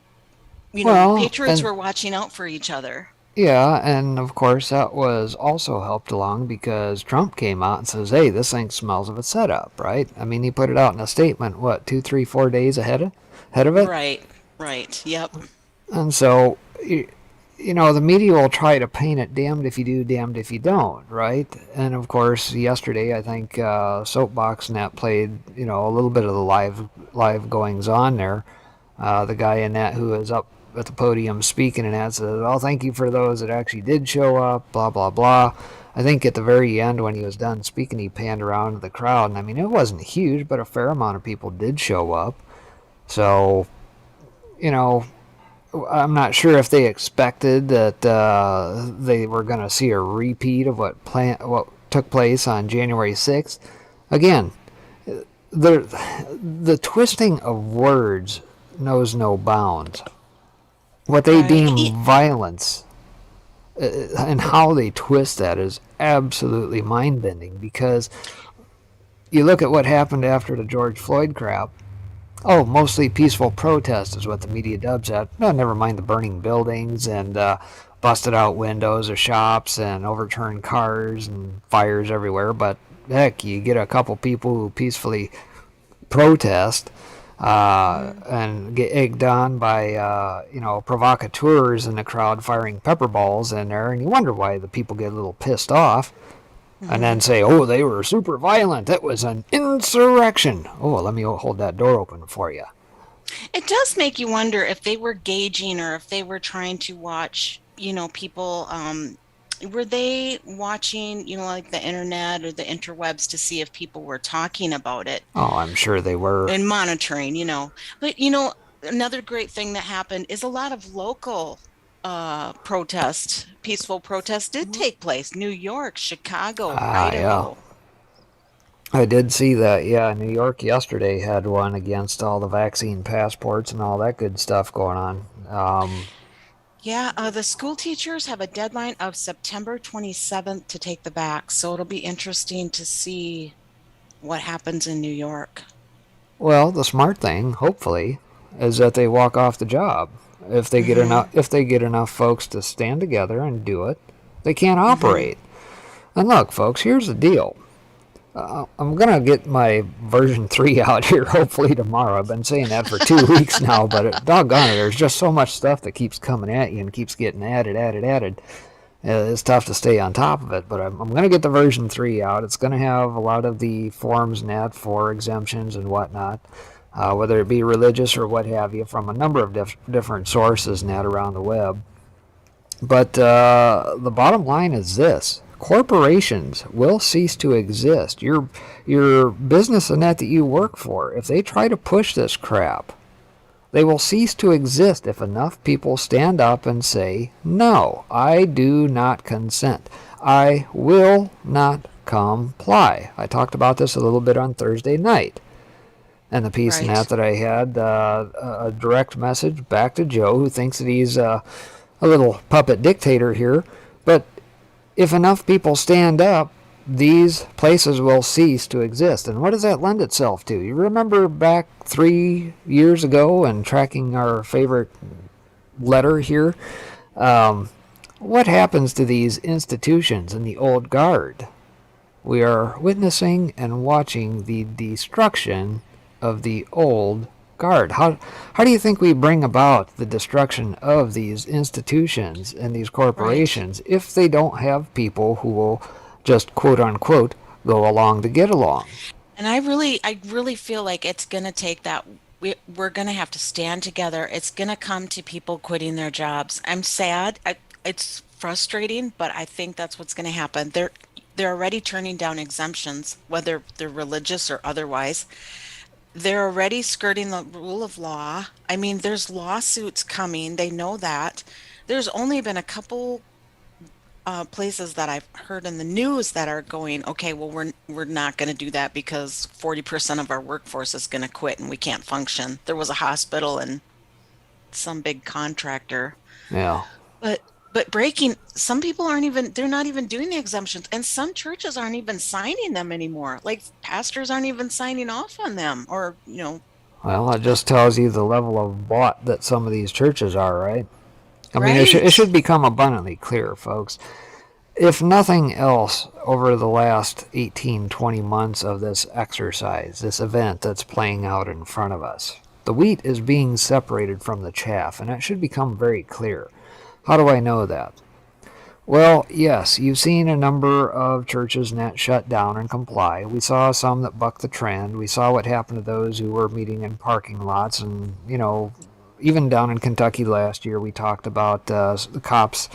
Patriots were watching out for each other. Yeah, and of course that was also helped along because Trump came out and says, hey, this thing smells of a setup, right? I mean, he put it out in a statement, 2, 3, 4 days ahead of it? Right, yep. And so, the media will try to paint it damned if you do, damned if you don't, right? And of course, yesterday, I think Soapbox Net played, a little bit of the live goings on there. The guy in that who is up at the podium speaking and that says, well, thank you for those that actually did show up, blah, blah, blah. I think at the very end when he was done speaking, he panned around to the crowd. And I mean, it wasn't huge, but a fair amount of people did show up. So, I'm not sure if they expected that they were going to see a repeat of what took place on January 6th. Again, the twisting of words knows no bounds. What they deem violence and how they twist that is absolutely mind-bending because you look at what happened after the George Floyd crap. Oh, mostly peaceful protest is what the media dubs it. No, never mind the burning buildings and busted out windows of shops and overturned cars and fires everywhere. But heck, you get a couple people who peacefully protest and get egged on by provocateurs in the crowd firing pepper balls in there, and you wonder why the people get a little pissed off. And then say, oh, they were super violent. It was an insurrection. Oh, let me hold that door open for you. It does make you wonder if they were gauging or if they were trying to watch, people. Were they watching, like the internet or the interwebs to see if people were talking about it? Oh, I'm sure they were. And monitoring, But, another great thing that happened is a lot of local peaceful protest did take place. New York, Chicago, Yeah. Idaho. I did see that. Yeah, New York yesterday had one against all the vaccine passports and all that good stuff going on. Yeah, the school teachers have a deadline of September 27th to take the back. So it'll be interesting to see what happens in New York. Well, the smart thing, hopefully, is that they walk off the job. If they get Hmm. enough folks to stand together and do it, they can't Hmm. operate. And look, folks, here's the deal. I'm gonna get my version 3 out here hopefully tomorrow. I've been saying that for 2 weeks now, but doggone it, there's just so much stuff that keeps coming at you and keeps getting added. It's tough to stay on top of it, but I'm going to get the version 3 out. It's going to have a lot of the forms in that for exemptions and whatnot, whether it be religious or what have you, from a number of different sources and that around the web. But the bottom line is this. Corporations will cease to exist. Your business and that you work for, if they try to push this crap, they will cease to exist if enough people stand up and say, no, I do not consent. I will not comply. I talked about this a little bit on Thursday night. And the piece in Right. that I had, a direct message back to Joe, who thinks that he's a little puppet dictator here. But if enough people stand up, these places will cease to exist. And what does that lend itself to? You remember back 3 years ago and tracking our favorite letter here? What happens to these institutions in the old guard? We are witnessing and watching the destruction of the old guard. How do you think we bring about the destruction of these institutions and these Right. corporations if they don't have people who will just quote unquote go along to get along? And I really feel like it's going to take that. We're going to have to stand together. It's going to come to people quitting their jobs. I'm sad. It's frustrating, but I think that's what's going to happen. They're already turning down exemptions, whether they're religious or otherwise. They're already skirting the rule of law. I mean, there's lawsuits coming. They know that. There's only been a couple places that I've heard in the news that are going, okay, well, we're not going to do that because 40% of our workforce is going to quit and we can't function. There was a hospital and some big contractor, Yeah. but breaking, some people aren't even, they're not even doing the exemptions, and some churches aren't even signing them anymore. Like pastors aren't even signing off on them, or Well, it uh, just tells you the level of bought that some of these churches are, right? I mean, it right. should become abundantly clear, folks. If nothing else, over the last 18, 20 months of this exercise, this event that's playing out in front of us, the wheat is being separated from the chaff, and it should become very clear. How do I know that? Well, yes, you've seen a number of churches that shut down and comply. We saw some that bucked the trend. We saw what happened to those who were meeting in parking lots. And, even down in Kentucky last year, we talked about the cops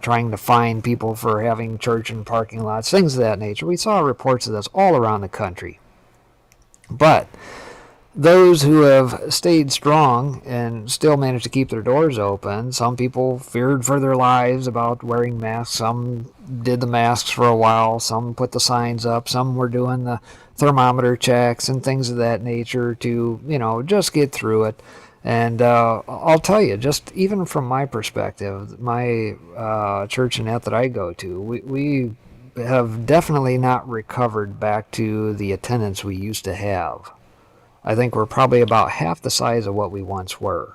trying to fine people for having church in parking lots, things of that nature. We saw reports of this all around the country. But those who have stayed strong and still managed to keep their doors open, some people feared for their lives about wearing masks. Some did the masks for a while. Some put the signs up. Some were doing the thermometer checks and things of that nature to, just get through it. And I'll tell you, just even from my perspective, my church and that I go to, we have definitely not recovered back to the attendance we used to have. I think we're probably about half the size of what we once were.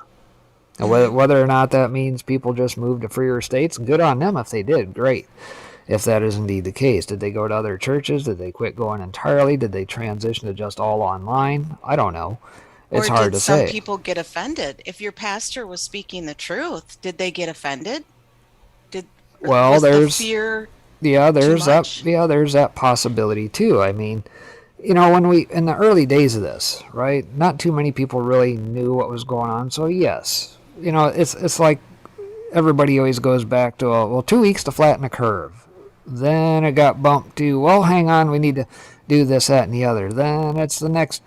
And Hmm. whether or not that means people just moved to freer states, good on them if they did, great. If that is indeed the case, did they go to other churches? Did they quit going entirely? Did they transition to just all online? I don't know. It's Or hard did to some say. people get offended? If your pastor was speaking the truth, did they get offended? Did Well, Was the there's fear yeah, too there's that much? yeah, there's that possibility too. I mean, when we in the early days of this, right? Not too many people really knew what was going on. So yes, it's like everybody always goes back to, well, 2 weeks to flatten a curve. Then it got bumped to, well, hang on, we need to do this, that, and the other. Then it's the next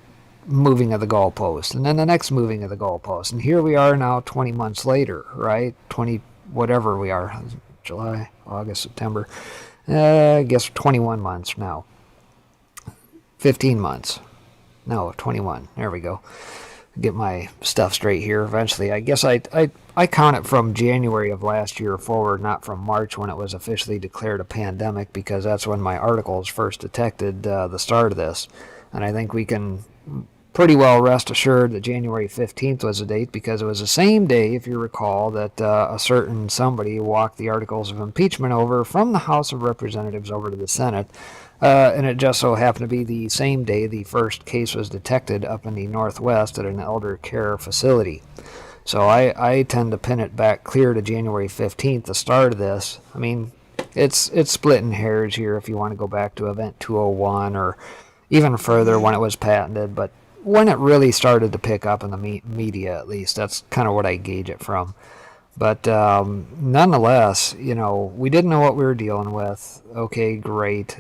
moving of the goalpost, and then the next moving of the goalpost. And here we are now 20 months later, right? 20 whatever we are, July, August, September, I guess 21 months now. 15 months. No, 21. There we go. Get my stuff straight here eventually. I guess I count it from January of last year forward, not from March when it was officially declared a pandemic, because that's when my articles first detected the start of this. And I think we can pretty well rest assured that January 15th was the date, because it was the same day, if you recall, that a certain somebody walked the articles of impeachment over from the House of Representatives over to the Senate. And it just so happened to be the same day the first case was detected up in the Northwest at an elder care facility. So I tend to pin it back clear to January 15th, the start of this. I mean, it's splitting hairs here if you want to go back to Event 201 or even further when it was patented, but when it really started to pick up in the media, at least, that's kind of what I gauge it from. But nonetheless, we didn't know what we were dealing with. Okay, great.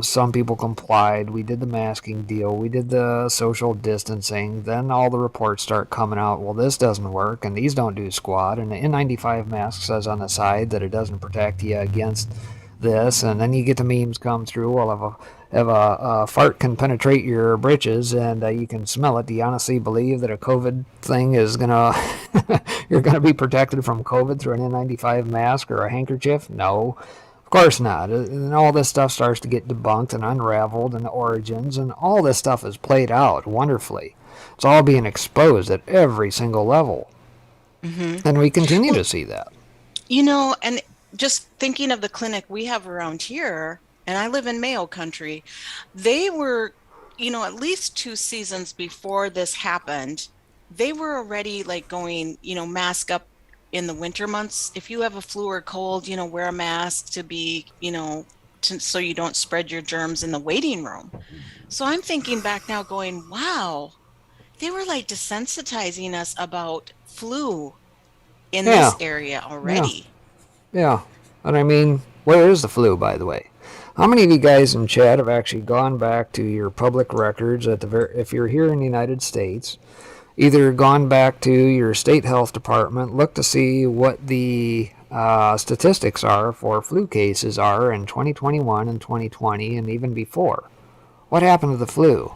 Some people complied. We did the masking deal. We did the social distancing. Then all the reports start coming out. Well, this doesn't work, and these don't do squat. And the N95 mask says on the side that it doesn't protect you against this. And then you get the memes come through. Well, if a fart can penetrate your britches and you can smell it, do you honestly believe that a COVID thing is gonna you're gonna be protected from COVID through an N95 mask or a handkerchief? No, of course not. And all this stuff starts to get debunked and unraveled, and the origins, and all this stuff is played out wonderfully. It's all being exposed at every single level, and we continue to see that. And just thinking of the clinic we have around here, and I live in Mayo country, they were, at least 2 seasons before this happened, they were already like going, mask up in the winter months. If you have a flu or cold, wear a mask to be, so you don't spread your germs in the waiting room. So I'm thinking back now going, wow, they were like desensitizing us about flu in this area already. Yeah. And I mean, where is the flu, by the way? How many of you guys in chat have actually gone back to your public records if you're here in the United States, either gone back to your state health department, look to see what the statistics are for flu cases are in 2021 and 2020 and even before? What happened to the flu?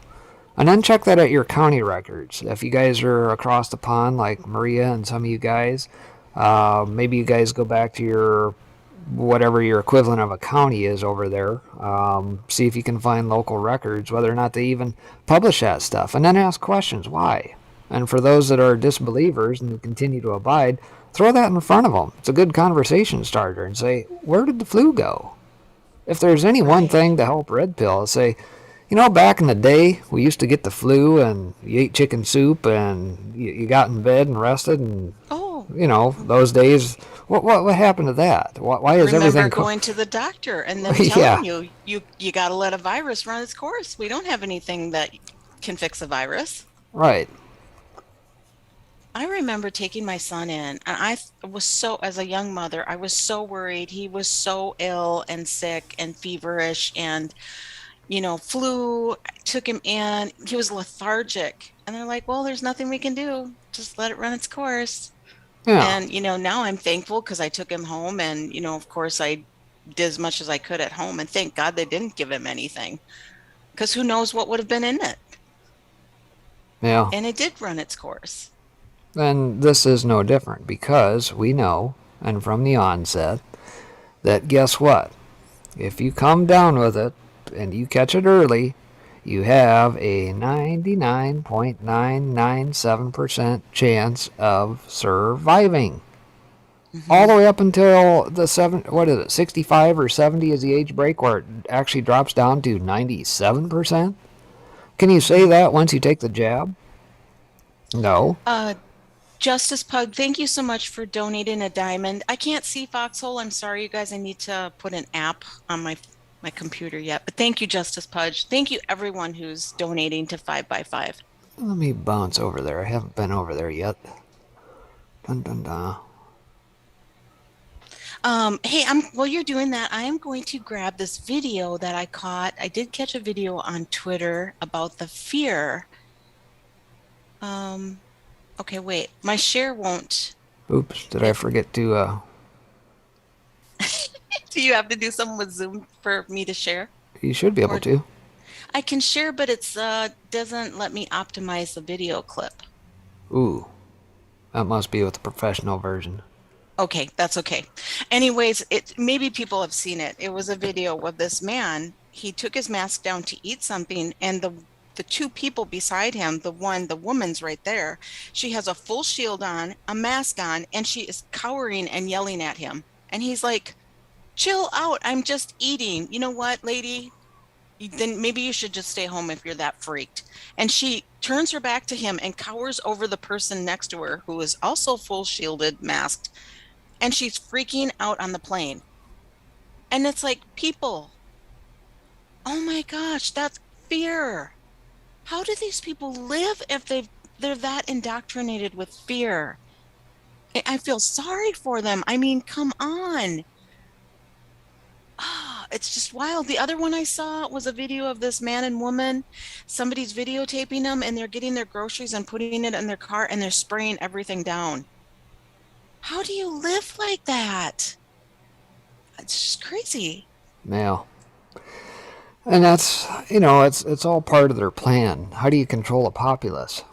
And then check that at your county records. If you guys are across the pond, like Maria and some of you guys, maybe you guys go back to your whatever your equivalent of a county is over there. See if you can find local records, whether or not they even publish that stuff, and then ask questions. Why? And for those that are disbelievers and continue to abide, throw that in front of them. It's a good conversation starter, and say, where did the flu go? If there's any one thing to help red pill, say, back in the day, we used to get the flu and you ate chicken soup and you got in bed and rested, and those days. What happened to that? Why is everything? Remember going to the doctor and then telling you got to let a virus run its course. We don't have anything that can fix a virus. Right. I remember taking my son in, and I was as a young mother, I was so worried. He was so ill and sick and feverish and, flu. I took him in. He was lethargic. And they're like, well, there's nothing we can do. Just let it run its course. Yeah. And, now I'm thankful because I took him home and, of course I did as much as I could at home, and thank God they didn't give him anything, because who knows what would have been in it. Yeah. And it did run its course. And this is no different, because we know, and from the onset, that guess what? If you come down with it and you catch it early, you have a 99.997% chance of surviving. All the way up until the 65 or 70 is the age break where it actually drops down to 97%. Can you say that once you take the jab? No. Justice Pug, thank you so much for donating a diamond. I can't see Foxhole. I'm sorry, you guys. I need to put an app on my computer yet. But thank you, Justice Pudge. Thank you, everyone who's donating to 5x5. Let me bounce over there. I haven't been over there yet. Dun dun dun. Hey, while you're doing that, I am going to grab this video that I caught. I did catch a video on Twitter about the fear. Okay, wait. My share won't. Oops, did I forget to Do you have to do something with Zoom for me to share? You should be able Or to. I can share, but it's doesn't let me optimize the video clip. Ooh, that must be with the professional version. Okay, that's okay. Anyways, maybe people have seen it. It was a video of this man. He took his mask down to eat something, and the two people beside him, the woman's right there. She has a full shield on, a mask on, and she is cowering and yelling at him. And he's like, "Chill out. I'm just eating. You know what, lady? Then maybe you should just stay home if you're that freaked." And she turns her back to him and cowers over the person next to her who is also full shielded, masked, and she's freaking out on the plane. And it's like, people, oh my gosh, that's fear. How do these people live if they're that indoctrinated with fear? I feel sorry for them. I mean, come on. It's just wild. The other one I saw was a video of this man and woman. Somebody's videotaping them, and they're getting their groceries and putting it in their car, and they're spraying everything down. How do you live like that? It's just crazy. Yeah. And that's, it's all part of their plan. How do you control a populace?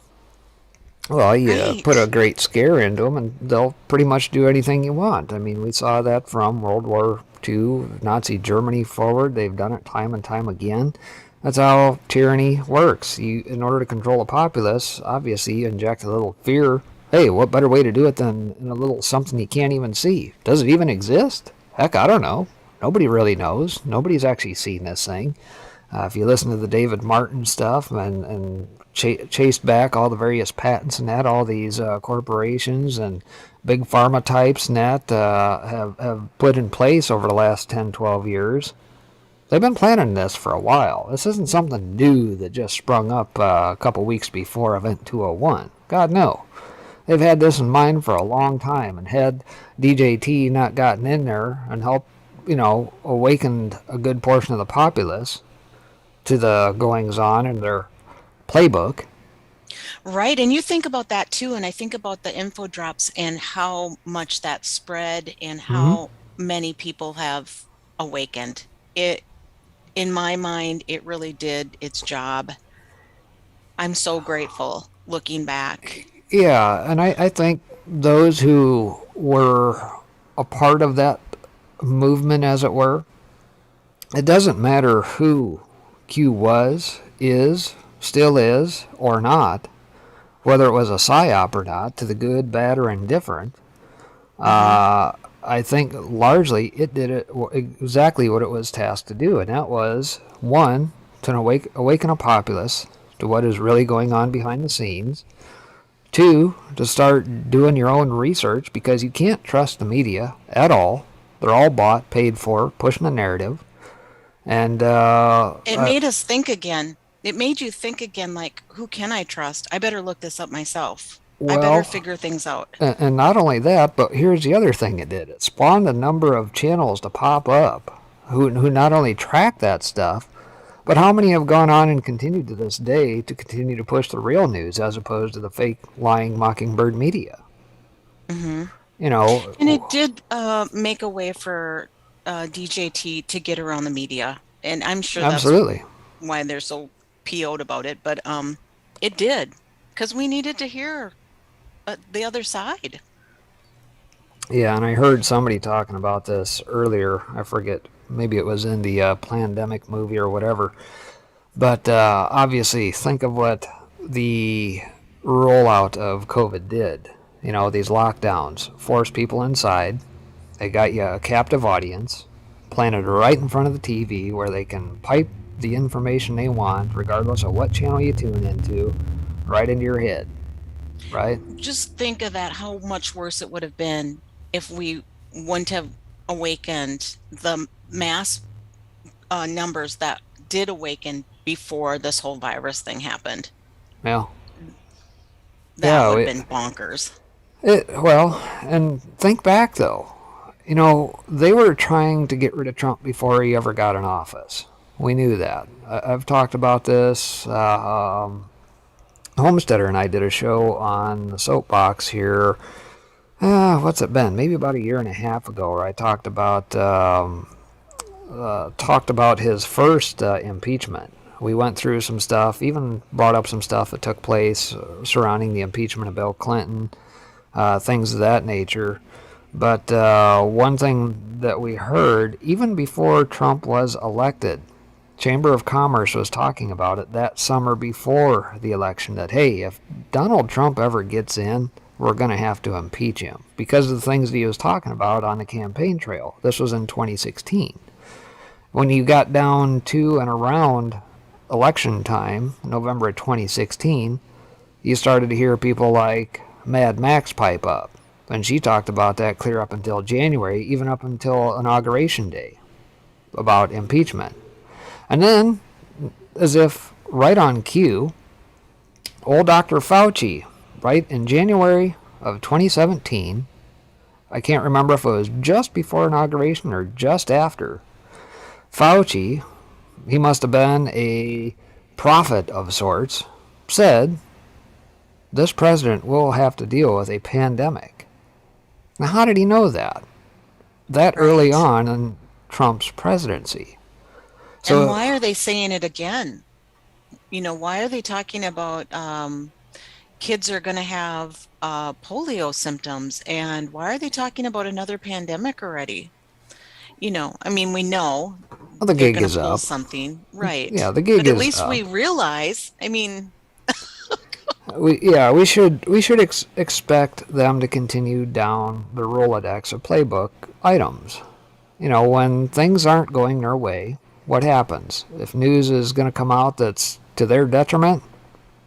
Well, you Right. put a great scare into them, and they'll pretty much do anything you want. I mean, we saw that from World War II, Nazi Germany forward. They've done it time and time again. That's how tyranny works. In order to control a populace, obviously, you inject a little fear. Hey, what better way to do it than in a little something you can't even see? Does it even exist? Heck, I don't know. Nobody really knows. Nobody's actually seen this thing. If you listen to the David Martin stuff and chased back all the various patents and that, all these corporations and big pharma types and that have put in place over the last 10, 12 years, they've been planning this for a while. This isn't something new that just sprung up a couple weeks before Event 201. God, no. They've had this in mind for a long time, and had DJT not gotten in there and helped, awakened a good portion of the populace to the goings-on in their playbook. Right. And you think about that too. And I think about the info drops and how much that spread and how many people have awakened. In my mind, it really did its job. I'm so grateful looking back. Yeah, and I think those who were a part of that movement, as it were, it doesn't matter who Q was, is, still is, or not, whether it was a psyop or not, to the good, bad, or indifferent. I think largely it did it exactly what it was tasked to do, and that was, one, to awaken a populace to what is really going on behind the scenes. Two, to start doing your own research, because you can't trust the media at all. They're all bought, paid for, pushing a narrative. And It made us think again. It made you think again, like, who can I trust? I better look this up myself. I better well, figure things out. and not only that, but here's the other thing it did. It spawned a number of channels to pop up who not only track that stuff, but how many have gone on and continued to this day to continue to push the real news as opposed to the fake, lying, mockingbird media? And And it did make a way for DJT to get around the media. And I'm sure that's absolutely. why they're so PO'd about it. But it did, because we needed to hear the other side. Yeah, and I heard somebody talking about this earlier. I forget, maybe it was in the Plandemic movie or whatever. But obviously, think of what the rollout of COVID did. These lockdowns forced people inside. They got you a captive audience, planted right in front of the TV where they can pipe the information they want, regardless of what channel you tune into, right into your head. Right? Just think of that, how much worse it would have been if we wouldn't have awakened the mass numbers that did awaken before this whole virus thing happened. Yeah. That would have been bonkers. Well, and think back though. They were trying to get rid of Trump before he ever got in office. We knew that. I've talked about this. Homesteader and I did a show on the soapbox here. What's it been? Maybe about a year and a half ago, where I talked about talked about his first impeachment. We went through some stuff, even brought up some stuff that took place surrounding the impeachment of Bill Clinton, things of that nature. But one thing that we heard, even before Trump was elected, Chamber of Commerce was talking about it that summer before the election, that, hey, if Donald Trump ever gets in, we're going to have to impeach him because of the things that he was talking about on the campaign trail. This was in 2016. When you got down to and around election time, November of 2016, you started to hear people like Mad Max pipe up. And she talked about that clear up until January, even up until Inauguration Day, about impeachment. And then, as if right on cue, old Dr. Fauci, right in January of 2017, I can't remember if it was just before inauguration or just after, Fauci, he must have been a prophet of sorts, said, this president will have to deal with a pandemic. Now, how did he know that? That early on in Trump's presidency. So, and why are they saying it again? Why are they talking about kids are going to have polio symptoms, and why are they talking about another pandemic already? We know well, the they're gig going is to pull up. something, right? Yeah, the gig but is at least up. we realize. We should expect them to continue down the Rolodex of playbook items. When things aren't going their way, what happens? If news is going to come out that's to their detriment,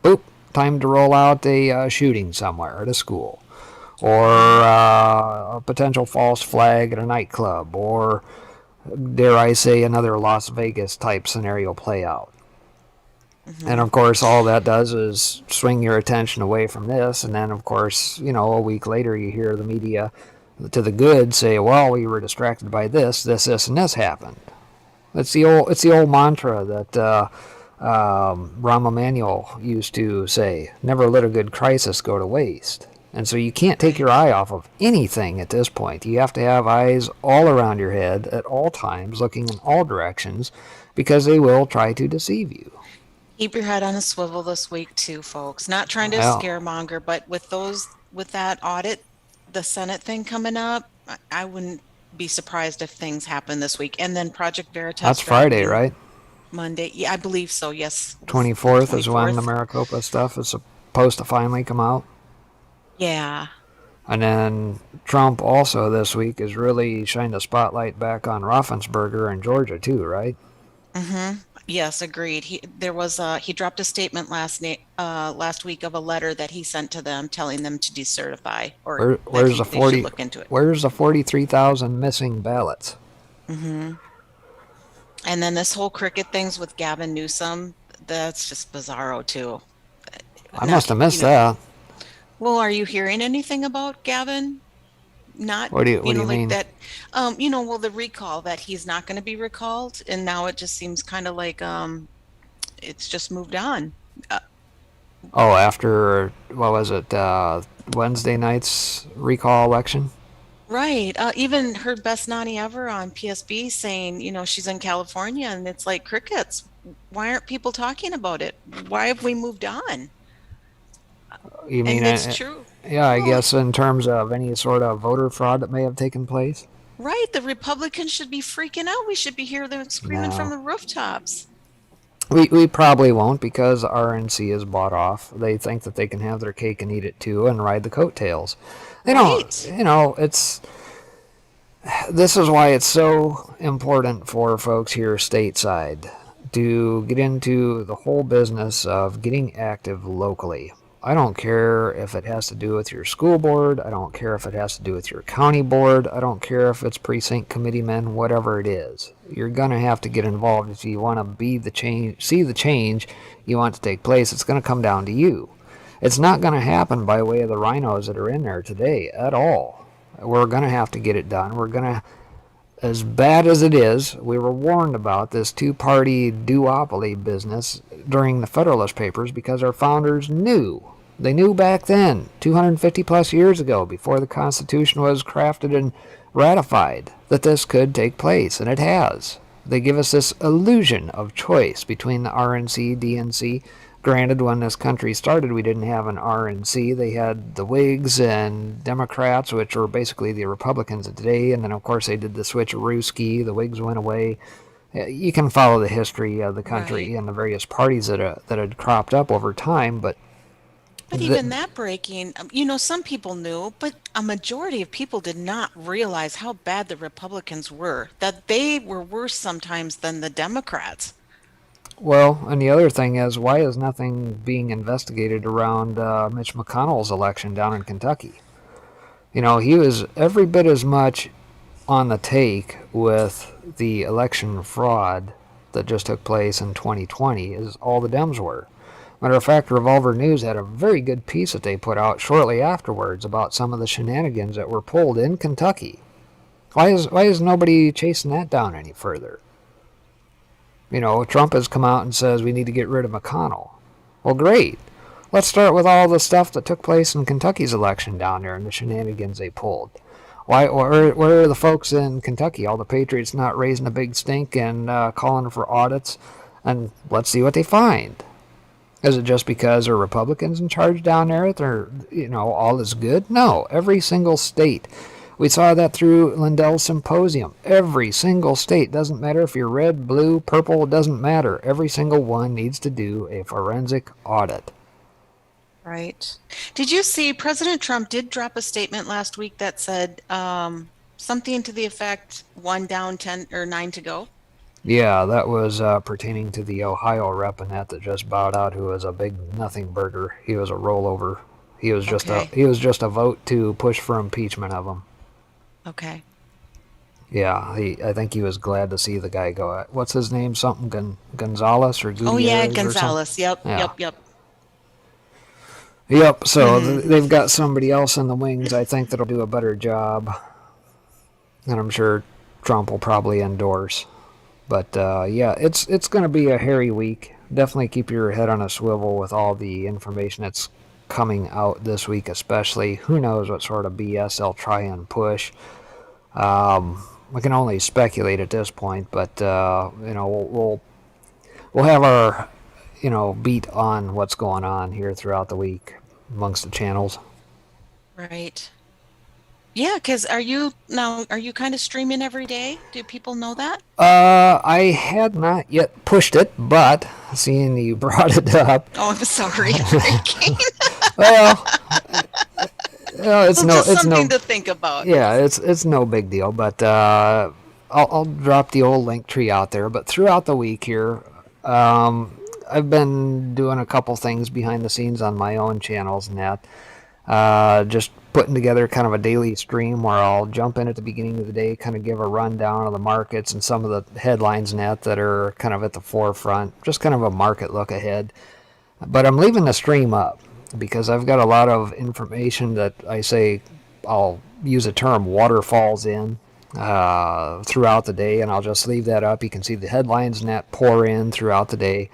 boop, time to roll out a shooting somewhere at a school, or a potential false flag at a nightclub, or, dare I say, another Las Vegas type scenario play out. Mm-hmm. And of course, all that does is swing your attention away from this, and then of course, a week later you hear the media to the good say, well, we were distracted by this, and this happened. It's the old mantra that Rahm Emanuel used to say, never let a good crisis go to waste. And so you can't take your eye off of anything at this point. You have to have eyes all around your head at all times, looking in all directions, because they will try to deceive you. Keep your head on a swivel this week too, folks. Not trying to scaremonger, but with that audit, the Senate thing coming up, I wouldn't be surprised if things happen this week. And then Project Veritas. That's Friday, right? Monday. Yeah, I believe so. Yes. 24th is when the Maricopa stuff is supposed to finally come out. Yeah. And then Trump also this week is really shined a spotlight back on Raffensperger in Georgia too, right? Mm-hmm. Yes, agreed. He dropped a statement last week of a letter that he sent to them telling them to decertify, or where's the 40? Look into it. Where's the 43,000 missing ballots? Mm-hmm. And then this whole cricket things with Gavin Newsom, that's just bizarro too. I must have missed that. Well, are you hearing anything about Gavin? Not, what do you mean? That, the recall, that he's not going to be recalled, and now it just seems kind of like it's just moved on. After what was it, Wednesday night's recall election? Right. Even heard Best Nani ever on PSB saying, she's in California, and it's like crickets. Why aren't people talking about it? Why have we moved on? You mean it's true? Yeah, I guess in terms of any sort of voter fraud that may have taken place. Right. The Republicans should be freaking out. We should be hearing them screaming from the rooftops. We probably won't, because RNC is bought off. They think that they can have their cake and eat it too and ride the coattails. They don't. This is why it's so important for folks here stateside to get into the whole business of getting active locally. I don't care if it has to do with your school board. I don't care if it has to do with your county board. I don't care if it's precinct committeemen, whatever it is. You're going to have to get involved if you want to be the change, see the change you want to take place. It's going to come down to you. It's not going to happen by way of the rhinos that are in there today at all. We're going to have to get it done. We're going to, as bad as it is, we were warned about this two-party duopoly business during the Federalist Papers because our founders knew. They knew back then, 250 plus years ago, before the Constitution was crafted and ratified, that this could take place, and it has. they give us this illusion of choice between the RNC, DNC. Granted, when this country started, we didn't have an RNC. They had the Whigs and Democrats, which were basically the Republicans of today. And then, of course, they did the switcherooski. The Whigs went away. You can follow the history of the country Right. and the various parties that had cropped up over time. But But even that breaking, some people knew, but a majority of people did not realize how bad the Republicans were, that they were worse sometimes than the Democrats. well, and the other thing is, why is nothing being investigated around Mitch McConnell's election down in Kentucky? He was every bit as much on the take with the election fraud that just took place in 2020 as all the Dems were. Matter of fact, Revolver News had a very good piece that they put out shortly afterwards about some of the shenanigans that were pulled in Kentucky. Why is nobody chasing that down any further? Trump has come out and says we need to get rid of McConnell. Well, great. Let's start with all the stuff that took place in Kentucky's election down there and the shenanigans they pulled. Where are the folks in Kentucky, all the patriots not raising a big stink and calling for audits? And let's see what they find. Is it just because there are Republicans in charge down there that they're, all is good? No, every single state. We saw that through Lindell's symposium. Every single state, doesn't matter if you're red, blue, purple, it doesn't matter. Every single one needs to do a forensic audit. Right. Did you see President Trump did drop a statement last week that said something to the effect 1 down, 10 or 9 to go? Yeah, that was pertaining to the Ohio rep and that just bowed out, who was a big nothing burger. He was a rollover. He was just a vote to push for impeachment of him. Okay. Yeah, I think he was glad to see the guy go. What's his name? Something Gonzalez or Gutierrez? Oh yeah, or something? Gonzalez. Yep, Yeah. yep. Yep, so they've got somebody else in the wings, I think, that'll do a better job. And I'm sure Trump will probably endorse. But yeah, it's going to be a hairy week. Definitely keep your head on a swivel with all the information that's coming out this week, especially. Who knows what sort of BS they'll try and push. We can only speculate at this point, but we'll have our beat on what's going on here throughout the week amongst the channels. Right. Yeah, because are you kind of streaming every day? Do people know that? I had not yet pushed it, but seeing you brought it up. Oh, I'm sorry. Well, it's something to think about. Yeah, it's no big deal, but I'll drop the old link tree out there. But throughout the week here, I've been doing a couple things behind the scenes on my own channels and that. Just putting together kind of a daily stream where I'll jump in at the beginning of the day, kind of give a rundown of the markets and some of the headlines that are kind of at the forefront, just kind of a market look ahead. But I'm leaving the stream up because I've got a lot of information that I'll use a term waterfalls in throughout the day, and I'll just leave that up. You can see the headlines pour in throughout the day.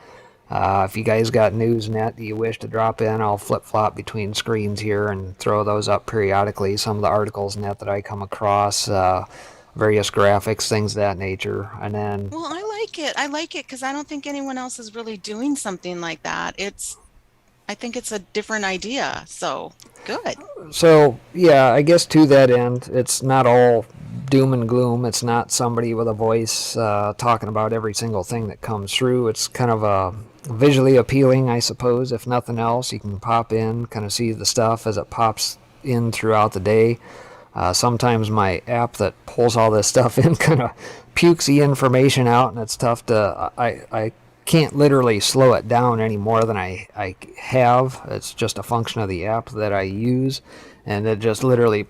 If you guys got news that you wish to drop in, I'll flip-flop between screens here and throw those up periodically. Some of the articles that I come across, various graphics, things of that nature. And then... Well, I like it. I like it because I don't think anyone else is really doing something like that. I think it's a different idea. So, good. So, yeah, I guess to that end, it's not all doom and gloom. It's not somebody with a voice talking about every single thing that comes through. It's kind of a visually appealing, I suppose, if nothing else. You can pop in, kind of see the stuff as it pops in throughout the day. Sometimes my app that pulls all this stuff in kind of pukes the information out, and it's tough to... I can't literally slow it down any more than I have. It's just a function of the app that I use, and it just literally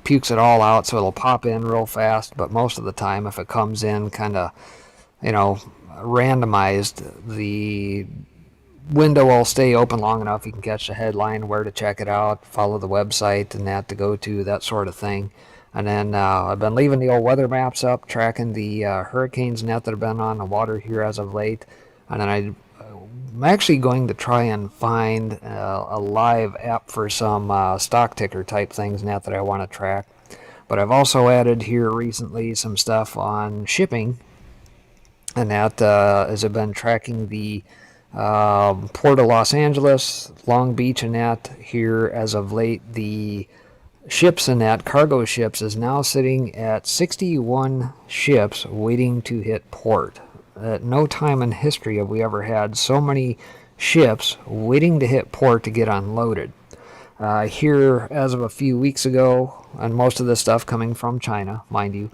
pukes it all out, so it'll pop in real fast. But most of the time, if it comes in kind of, randomized, the window will stay open long enough you can catch the headline, where to check it out, follow the website and that to go to, that sort of thing. And then I've been leaving the old weather maps up, tracking the hurricanes that have been on the water here as of late. And then I'm actually going to try and find a live app for some stock ticker type things that I want to track. But I've also added here recently some stuff on shipping And that has been tracking the Port of Los Angeles, Long Beach, and that here as of late. The ships in that, cargo ships, is now sitting at 61 ships waiting to hit port. At no time in history have we ever had so many ships waiting to hit port to get unloaded. Here, as of a few weeks ago, and most of this stuff coming from China, mind you,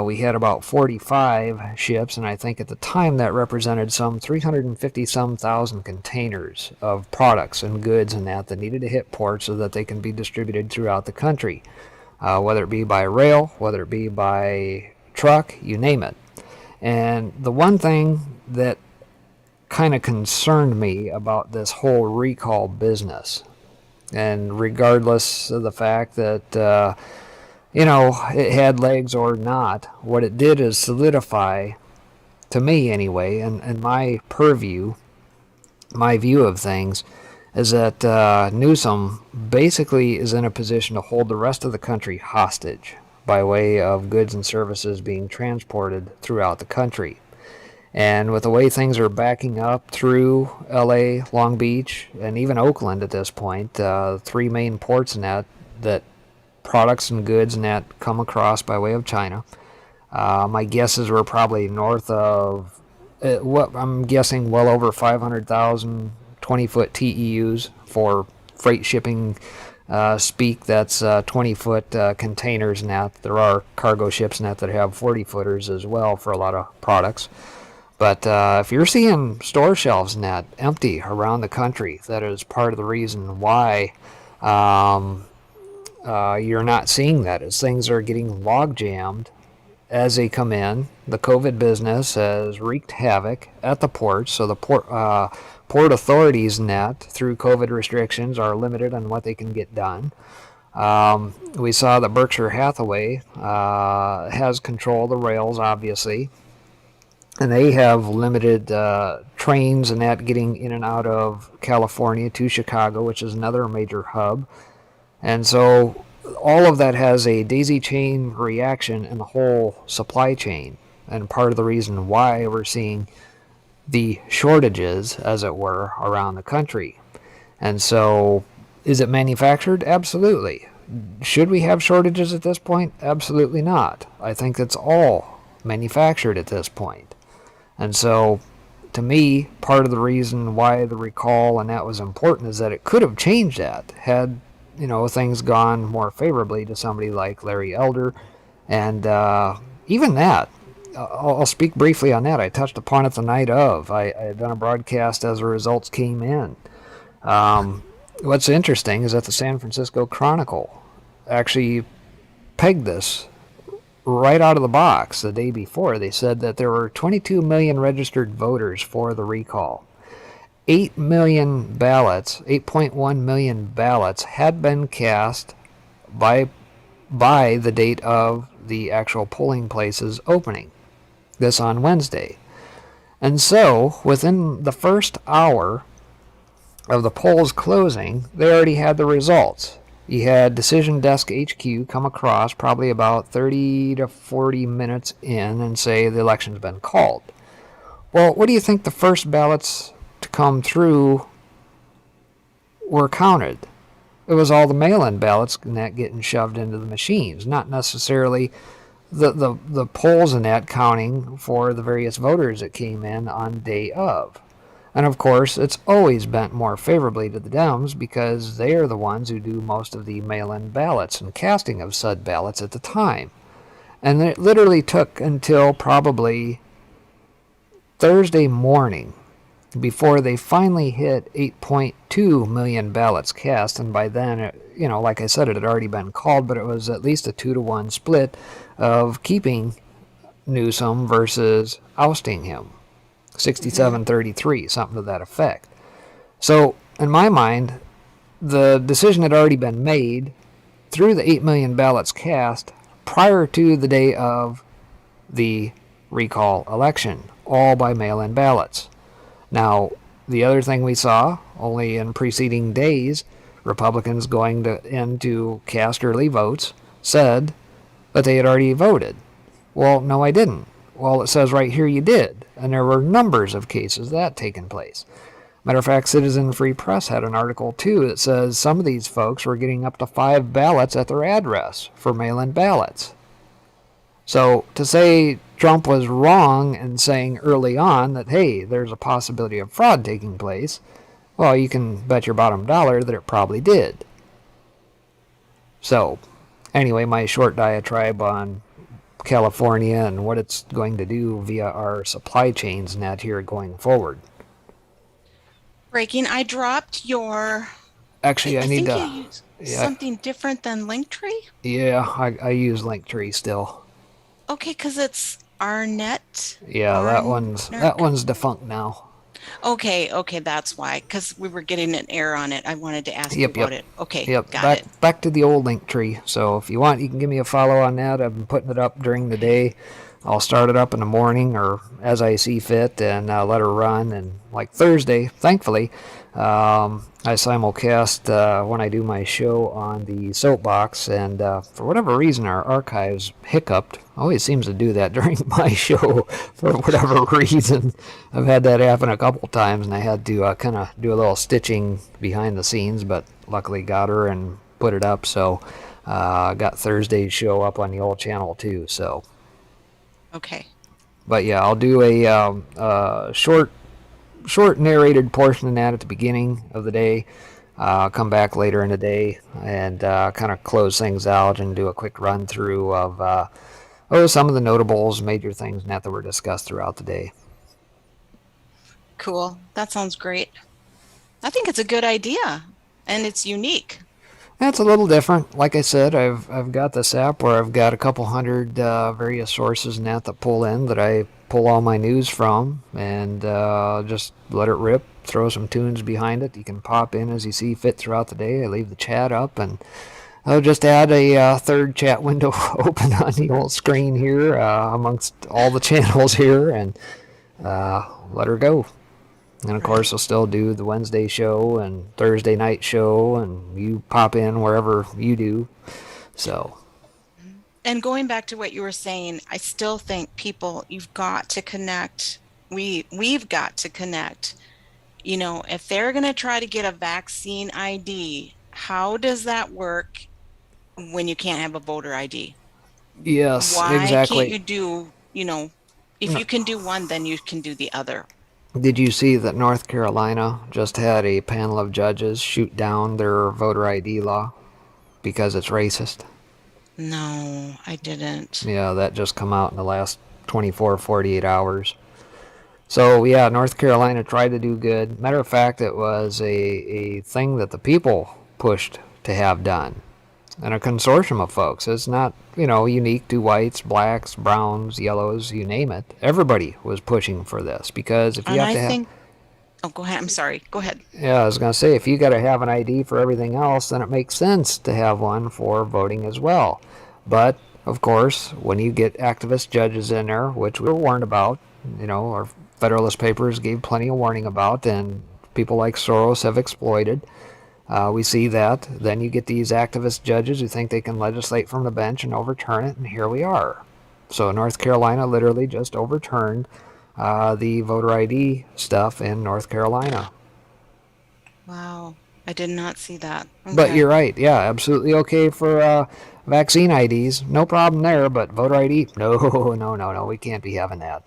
we had about 45 ships, and I think at the time that represented some 350 some thousand containers of products and goods and that needed to hit port so that they can be distributed throughout the country, whether it be by rail, whether it be by truck, you name it. And the one thing that kind of concerned me about this whole recall business, and regardless of the fact that it had legs or not, what it did is solidify, to me anyway, and my purview, my view of things, is that Newsom basically is in a position to hold the rest of the country hostage by way of goods and services being transported throughout the country. And with the way things are backing up through LA, Long Beach, and even Oakland at this point, three main ports in that products and goods and that come across by way of China. My guesses were probably north of, what I'm guessing, well over 500,000 20-foot TEUs for freight shipping speak. That's 20-foot containers and that. There are cargo ships and that have 40-footers as well for a lot of products. But if you're seeing store shelves and that empty around the country, that is part of the reason why you're not seeing that, as things are getting log jammed as they come in. The COVID business has wreaked havoc at the ports, so the port authorities and that, through COVID restrictions, are limited on what they can get done. We saw that Berkshire Hathaway has control of the rails, obviously, and they have limited trains and that getting in and out of California to Chicago, which is another major hub. And so all of that has a daisy chain reaction in the whole supply chain, and part of the reason why we're seeing the shortages, as it were, around the country. And so, is it manufactured? Absolutely. Should we have shortages at this point? Absolutely not. I think it's all manufactured at this point. And so, to me, part of the reason why the recall and that was important is that it could have changed that had things gone more favorably to somebody like Larry Elder. And even that, I'll speak briefly on that. I touched upon it the night of. I had done a broadcast as the results came in. What's interesting is that the San Francisco Chronicle actually pegged this right out of the box the day before. They said that there were 22 million registered voters for the recall. 8 million ballots, 8.1 million ballots had been cast by the date of the actual polling places opening, this on Wednesday. And so, within the first hour of the polls closing, they already had the results. You had Decision Desk HQ come across probably about 30 to 40 minutes in and say the election's been called. Well, what do you think the first ballots to come through were counted? It was all the mail-in ballots and that getting shoved into the machines, not necessarily the polls in that counting for the various voters that came in on day of. And of course, it's always bent more favorably to the Dems because they are the ones who do most of the mail-in ballots and casting of said ballots at the time. And it literally took until probably Thursday morning before they finally hit 8.2 million ballots cast. And by then, like I said, it had already been called, but it was at least a 2-to-1 split of keeping Newsom versus ousting him. 67-33, something to that effect. So, in my mind, the decision had already been made through the 8 million ballots cast prior to the day of the recall election, all by mail-in ballots. Now, the other thing we saw, only in preceding days, Republicans going in to cast early votes, said that they had already voted. Well, no, I didn't. Well, it says right here you did, and there were numbers of cases that taken place. Matter of fact, Citizen Free Press had an article too that says some of these folks were getting up to 5 ballots at their address for mail-in ballots. So to say Trump was wrong in saying early on that, hey, there's a possibility of fraud taking place, well, you can bet your bottom dollar that it probably did. So, anyway, my short diatribe on California and what it's going to do via our supply chains net here going forward. Breaking, I dropped your... Actually, I need think to... you used something different than Linktree? Yeah, I use Linktree still. Okay, because it's Arnet. Yeah, that one's defunct now. Okay, that's why. Because we were getting an error on it. I wanted to ask you about it. Okay, got it. Back to the old Linktree. So if you want, you can give me a follow on that. I've been putting it up during the day. I'll start it up in the morning or as I see fit and let her run. And like Thursday, thankfully, I simulcast when I do my show on the soapbox, and for whatever reason our archives hiccuped. Always seems to do that during my show for whatever reason. I've had that happen a couple times, and I had to kind of do a little stitching behind the scenes, but luckily got her and put it up. So got Thursday's show up on the old channel too. So okay. But yeah, I'll do a short narrated portion of that at the beginning of the day. I'll come back later in the day and kind of close things out and do a quick run through of some of the notables, major things that were discussed throughout the day. Cool. That sounds great. I think it's a good idea, and it's unique. That's a little different. Like I said, I've got this app where I've got a couple hundred various sources and that pull in that I pull all my news from, and just let it rip, throw some tunes behind it. You can pop in as you see fit throughout the day. I leave the chat up, and I'll just add a third chat window open on the old screen here amongst all the channels here, and let her go. And of course, I'll still do the Wednesday show and Thursday night show, and you pop in wherever you do. So. And going back to what you were saying, I still think people, you've got to connect. We've got to connect. You know, if they're going to try to get a vaccine ID, how does that work when you can't have a voter ID? Yes, Why exactly. can't you do, if you can do one, then you can do the other. Did you see that North Carolina just had a panel of judges shoot down their voter ID law because it's racist? No, I didn't. Yeah, that just come out in the last 24, 48 hours. So, yeah, North Carolina tried to do good. Matter of fact, it was a thing that the people pushed to have done. And a consortium of folks. It's not, unique to whites, blacks, browns, yellows, you name it. Everybody was pushing for this because if you have to have... Oh, go ahead. I'm sorry. Go ahead. Yeah, I was going to say, if you got to have an ID for everything else, then it makes sense to have one for voting as well. But, of course, when you get activist judges in there, which we were warned about, our Federalist Papers gave plenty of warning about, and people like Soros have exploited. We see that. Then you get these activist judges who think they can legislate from the bench and overturn it, and here we are. So North Carolina literally just overturned the voter ID stuff in North Carolina. Wow. I did not see that. Okay. But you're right. Yeah, absolutely okay for vaccine IDs. No problem there, but voter ID? No. We can't be having that.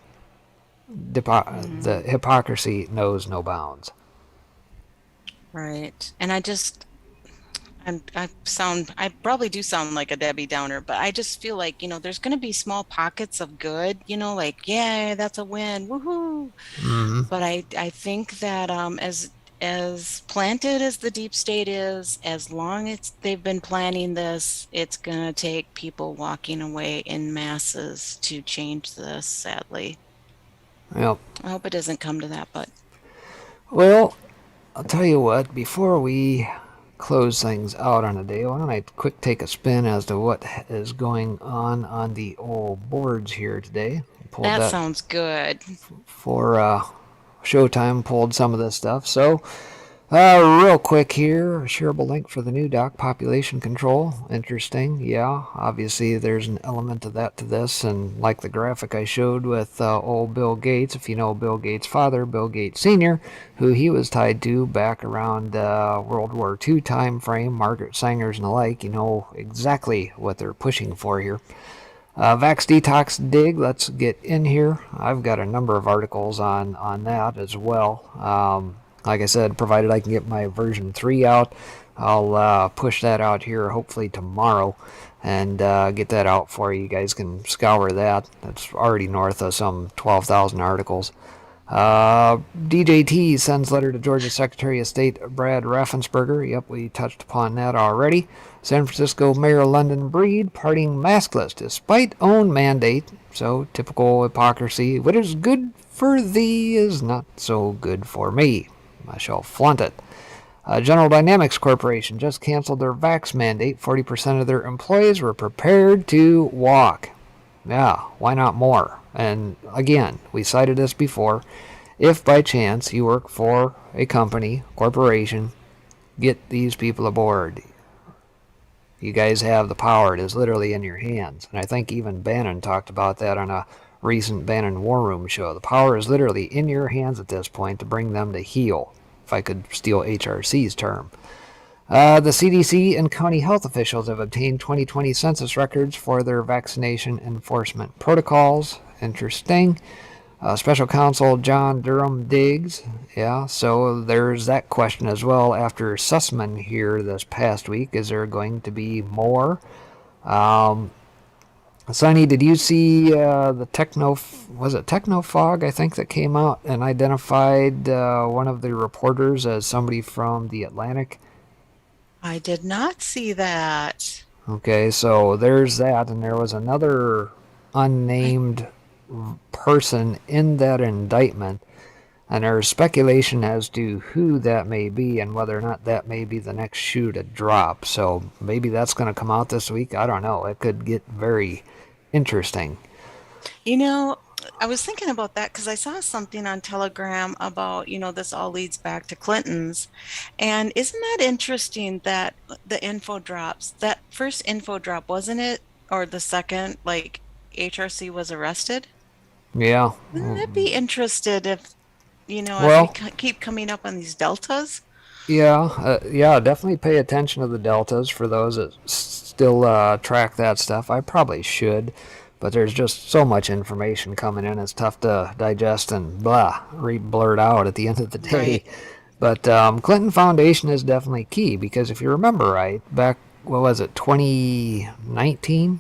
The hypocrisy knows no bounds. Right. And I probably do sound like a Debbie Downer, but I just feel like, there's going to be small pockets of good, like, yeah, that's a win. Woohoo. Mm-hmm. But I think that as planted as the deep state is, as long as they've been planning this, it's going to take people walking away in masses to change this, sadly. Yep. I hope it doesn't come to that, but. Well, I'll tell you what, before we close things out on the day, why don't I quick take a spin as to what is going on the old boards here today. That sounds good. For Showtime, pulled some of this stuff. So, Real quick here, a shareable link for the new doc, population control. Interesting, yeah. Obviously, there's an element of that to this, and like the graphic I showed with old Bill Gates, if you know Bill Gates' father, Bill Gates Sr., who he was tied to back around World War II time frame, Margaret Sanger's and the like, you know exactly what they're pushing for here. Vax Detox Dig, let's get in here. I've got a number of articles on that as well. Like I said, provided I can get my version 3 out, I'll push that out here hopefully tomorrow and get that out for you. You guys can scour that. That's already north of some 12,000 articles. DJT sends letter to Georgia Secretary of State Brad Raffensperger. Yep, we touched upon that already. San Francisco Mayor London Breed parting maskless despite own mandate. So typical hypocrisy. What is good for thee is not so good for me. I shall flaunt it. General Dynamics Corporation just canceled their vax mandate. 40% of their employees were prepared to walk. Yeah, why not more? And again, we cited this before. If by chance you work for a company, corporation, get these people aboard. You guys have the power. It is literally in your hands. And I think even Bannon talked about that on a recent Bannon War Room show. The power is literally in your hands at this point to bring them to heel, if I could steal HRC's term. The CDC and county health officials have obtained 2020 census records for their vaccination enforcement protocols. Interesting. Special counsel John Durham digs. Yeah, so there's that question as well after Sussman here this past week. Is there going to be more? Sonny, did you see the Technofog, I think, that came out and identified one of the reporters as somebody from The Atlantic? I did not see that. Okay, so there's that, and there was another unnamed person in that indictment, and there's speculation as to who that may be and whether or not that may be the next shoe to drop. So maybe that's going to come out this week. I don't know. It could get very interesting. You know, I was thinking about that because I saw something on Telegram about, this all leads back to Clinton's. And isn't that interesting that the info drops, that first info drop, wasn't it? Or the second, like HRC was arrested? Yeah. Wouldn't that be interested if, Well, as we keep coming up on these deltas? yeah, definitely pay attention to the deltas for those that still track that stuff. I probably should, but there's just so much information coming in. It's tough to digest and blurt out at the end of the day. Right. But Clinton Foundation is definitely key because if you remember right, back, 2019?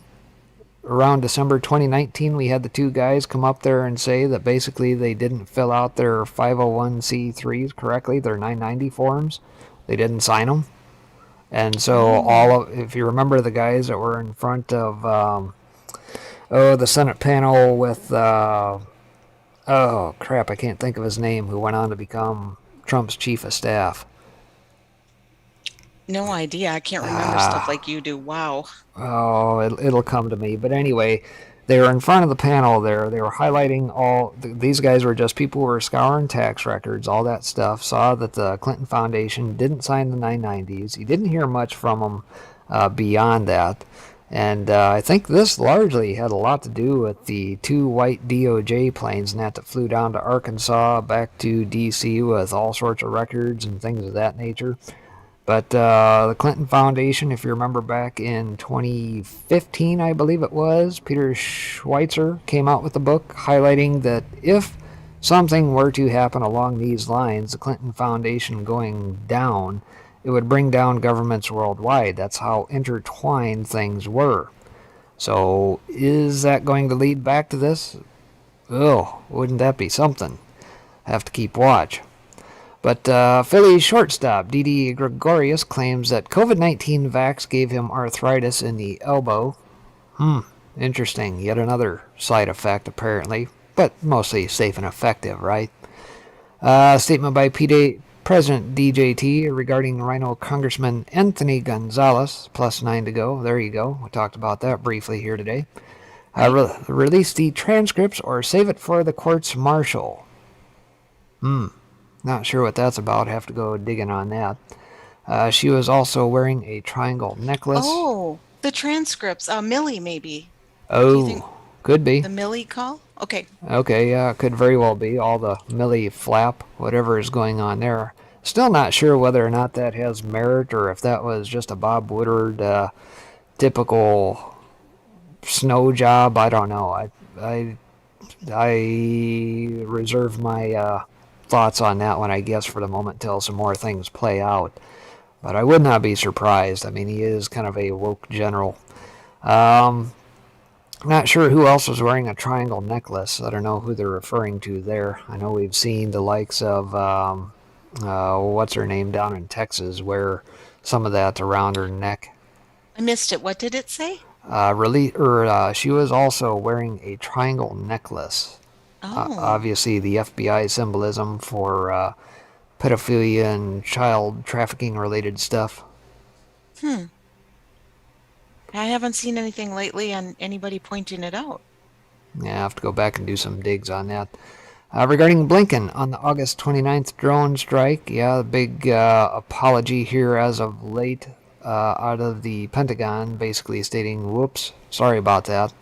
Around December 2019, we had the two guys come up there and say that basically they didn't fill out their 501c3s correctly, their 990 forms. They didn't sign them. And so if you remember the guys that were in front of, the Senate panel with, oh crap, I can't think of his name, who went on to become Trump's chief of staff. No idea. I can't remember stuff like you do. Wow. Oh, it'll come to me. But anyway, they were in front of the panel there. They were highlighting these guys were just people who were scouring tax records, all that stuff. Saw that the Clinton Foundation didn't sign the 990s. You didn't hear much from them beyond that. And I think this largely had a lot to do with the two white DOJ planes and that flew down to Arkansas, back to D.C. with all sorts of records and things of that nature. But the Clinton Foundation, if you remember back in 2015, I believe it was, Peter Schweitzer came out with a book highlighting that if something were to happen along these lines, the Clinton Foundation going down, it would bring down governments worldwide. That's how intertwined things were. So is that going to lead back to this? Oh, wouldn't that be something? Have to keep watch. But Philly shortstop Didi Gregorius claims that COVID-19 vax gave him arthritis in the elbow. Interesting. Yet another side effect, apparently. But mostly safe and effective, right? Statement by President DJT regarding Rhino Congressman Anthony Gonzalez. +9 to go. There you go. We talked about that briefly here today. Release the transcripts or save it for the courts martial. Not sure what that's about. Have to go digging on that. She was also wearing a triangle necklace. Oh, the transcripts. Millie, maybe. Do you think Oh, could be. the Millie call? Okay. Okay, yeah, it could very well be. All the Millie flap, whatever is going on there. Still not sure whether or not that has merit or if that was just a Bob Woodward typical snow job. I don't know. I reserve my thoughts on that one, I guess, for the moment till some more things play out. But I would not be surprised. I mean, he is kind of a woke general. Not sure who else was wearing a triangle necklace. I don't know who they're referring to there. I know we've seen the likes of, what's her name down in Texas, wear some of that around her neck. I missed it. What did it say? She was also wearing a triangle necklace. Oh, Obviously, the FBI symbolism for pedophilia and child trafficking related stuff. I haven't seen anything lately on anybody pointing it out. Yeah, I have to go back and do some digs on that. Regarding Blinken on the August 29th drone strike, yeah, the big apology here as of late out of the Pentagon, basically stating, whoops, sorry about that.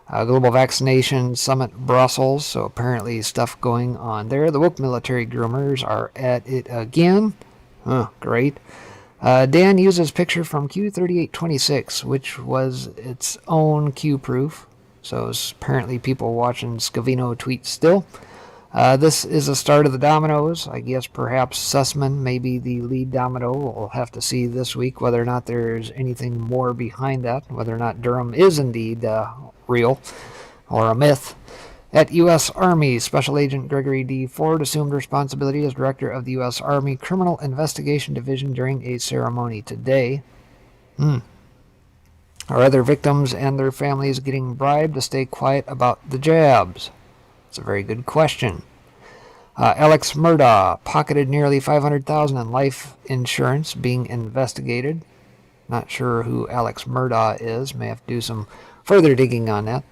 Global Vaccination Summit Brussels, so apparently stuff going on there. The woke military groomers are at it again. Great. Dan uses picture from Q3826, which was its own Q proof. So it's apparently people watching Scavino tweet still. This is the start of the dominoes. I guess perhaps Sussman may be the lead domino. We'll have to see this week whether or not there's anything more behind that, whether or not Durham is indeed real or a myth. At U.S. Army, Special Agent Gregory D. Ford assumed responsibility as director of the U.S. Army Criminal Investigation Division during a ceremony today. Are other victims and their families getting bribed to stay quiet about the jabs? It's a very good question. Alex Murdaugh pocketed nearly $500,000 in life insurance being investigated. Not sure who Alex Murdaugh is. May have to do some further digging on that.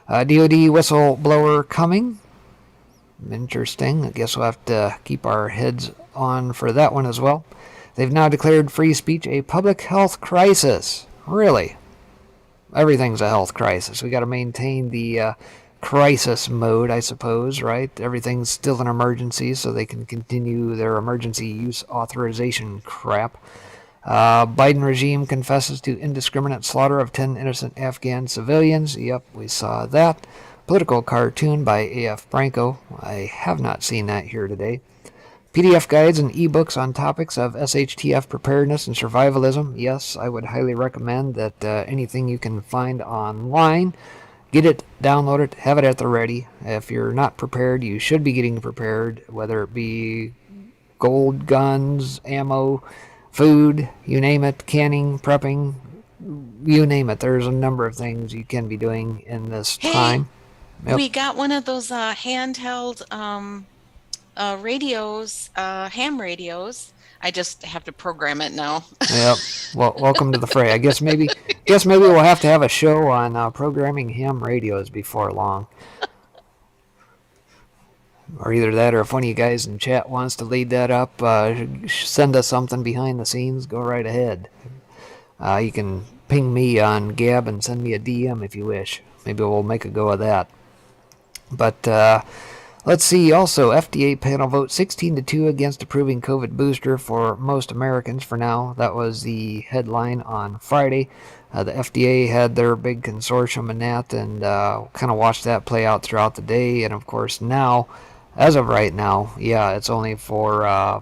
DOD whistleblower coming. Interesting. I guess we'll have to keep our heads on for that one as well. They've now declared free speech a public health crisis. Really? Everything's a health crisis. We got to maintain the crisis mode, I suppose, right? Everything's still an emergency, so they can continue their emergency use authorization crap. Biden regime confesses to indiscriminate slaughter of 10 innocent Afghan civilians. Yep, we saw that. Political cartoon by A.F. Franco. I have not seen that here today. PDF guides and ebooks on topics of SHTF preparedness and survivalism. Yes, I would highly recommend that anything you can find online, get it, download it, have it at the ready. If you're not prepared, you should be getting prepared, whether it be gold, guns, ammo, food, you name it, canning, prepping, you name it. There's a number of things you can be doing in this time. Yep. We got one of those handheld radios, ham radios. I just have to program it now. Yep. Well, welcome to the fray. I guess maybe we'll have to have a show on programming ham radios before long. Or either that, or if one of you guys in chat wants to lead that up, send us something behind the scenes, go right ahead. You can ping me on Gab and send me a DM if you wish. Maybe we'll make a go of that. But let's see. Also, FDA panel vote 16-2 against approving COVID booster for most Americans for now. That was the headline on Friday. The FDA had their big consortium in that, and kind of watched that play out throughout the day. And of course now, as of right now, yeah, it's only for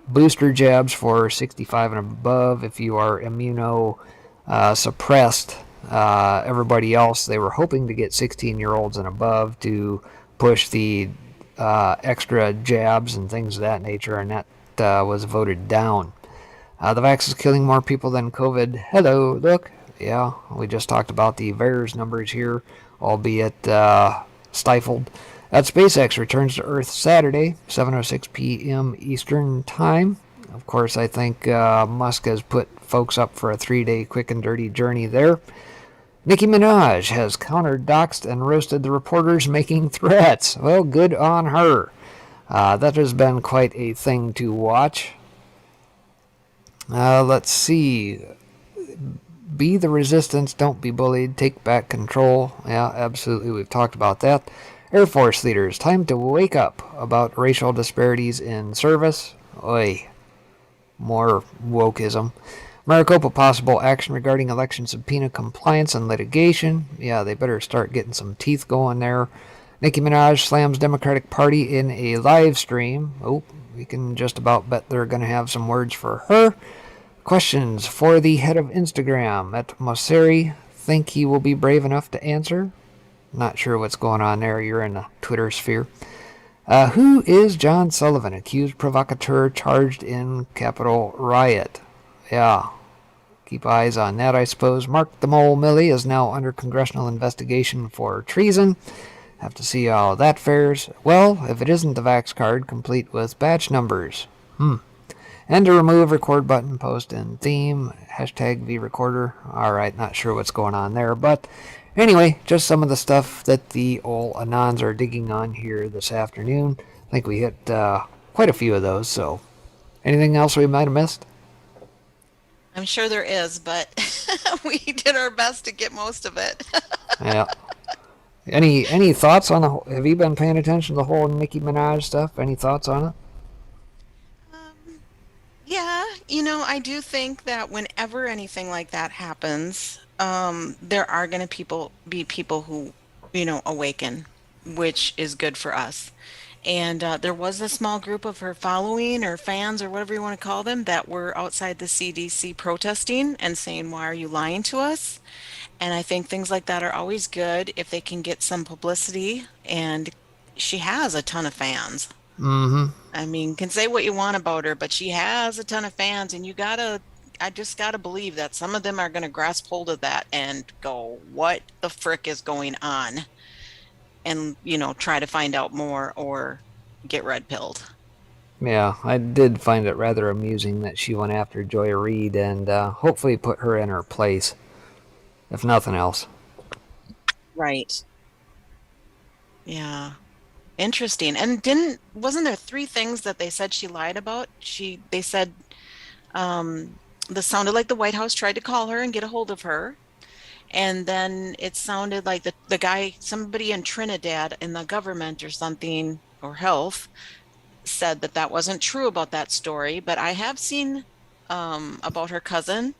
booster jabs for 65 and above. If you are immunosuppressed, everybody else, they were hoping to get 16-year-olds and above to push the extra jabs and things of that nature, and that was voted down. The vax is killing more people than COVID. Hello, look. Yeah, we just talked about the VAERS numbers here, albeit stifled. That SpaceX returns to Earth Saturday, 7:06 p.m. Eastern Time. Of course, I think Musk has put folks up for a 3-day quick and dirty journey there. Nicki Minaj has countered, doxed, and roasted the reporters making threats. Well, good on her. That has been quite a thing to watch. Let's see. Be the resistance, don't be bullied, take back control. Yeah, absolutely, we've talked about that. Air Force leaders, time to wake up about racial disparities in service. Oi, more wokeism. Maricopa, possible action regarding election subpoena compliance and litigation. Yeah, they better start getting some teeth going there. Nicki Minaj slams Democratic Party in a live stream. Oh, we can just about bet they're going to have some words for her. Questions for the head of Instagram at Mosseri. Think he will be brave enough to answer? Not sure what's going on there. You're in the Twitter sphere. Who is John Sullivan, accused provocateur charged in Capitol riot? Yeah, keep eyes on that, I suppose. Mark the Mole Millie is now under congressional investigation for treason. Have to see how that fares. Well, if it isn't the Vax card, complete with batch numbers. And to remove record button, post and theme, hashtag vRecorder. Alright, not sure what's going on there, but anyway, just some of the stuff that the old Anons are digging on here this afternoon. I think we hit quite a few of those, so anything else we might have missed? I'm sure there is, but we did our best to get most of it. Yeah. Any thoughts on the? Have you been paying attention to the whole Nicki Minaj stuff? Any thoughts on it? Yeah, I do think that whenever anything like that happens, there are going to be people who, awaken, which is good for us. And there was a small group of her following or fans or whatever you want to call them that were outside the CDC protesting and saying, "Why are you lying to us?" And I think things like that are always good if they can get some publicity. And she has a ton of fans. I mean, can say what you want about her, but she has a ton of fans, and I just gotta believe that some of them are gonna grasp hold of that and go, "What the frick is going on?" And, try to find out more or get red pilled. Yeah, I did find it rather amusing that she went after Joy Reid and hopefully put her in her place, if nothing else. Right. Yeah. Interesting. And wasn't there three things that they said she lied about? They said this sounded like the White House tried to call her and get a hold of her. And then it sounded like the guy, somebody in Trinidad in the government or something, or health, said that wasn't true about that story. But I have seen about her cousin,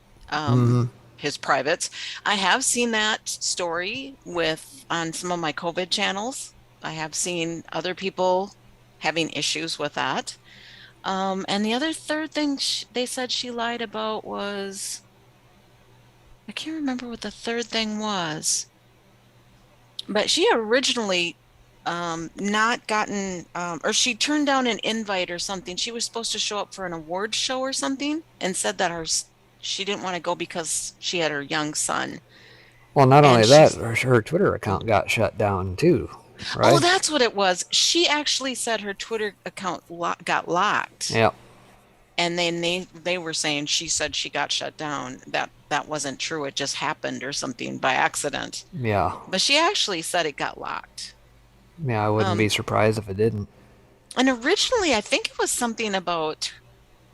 his privates. I have seen that story on some of my COVID channels. I have seen other people having issues with that. And the third thing they said she lied about was, I can't remember what the third thing was, but she originally not gotten, or she turned down an invite or something. She was supposed to show up for an award show or something and said that she didn't want to go because she had her young son. Well, not only that, her Twitter account got shut down too. Right? Oh, that's what it was. She actually said her Twitter account got locked. Yep. And then they were saying she said she got shut down. That wasn't true. It just happened or something by accident. Yeah. But she actually said it got locked. Yeah, I wouldn't be surprised if it didn't. And originally, I think it was something about,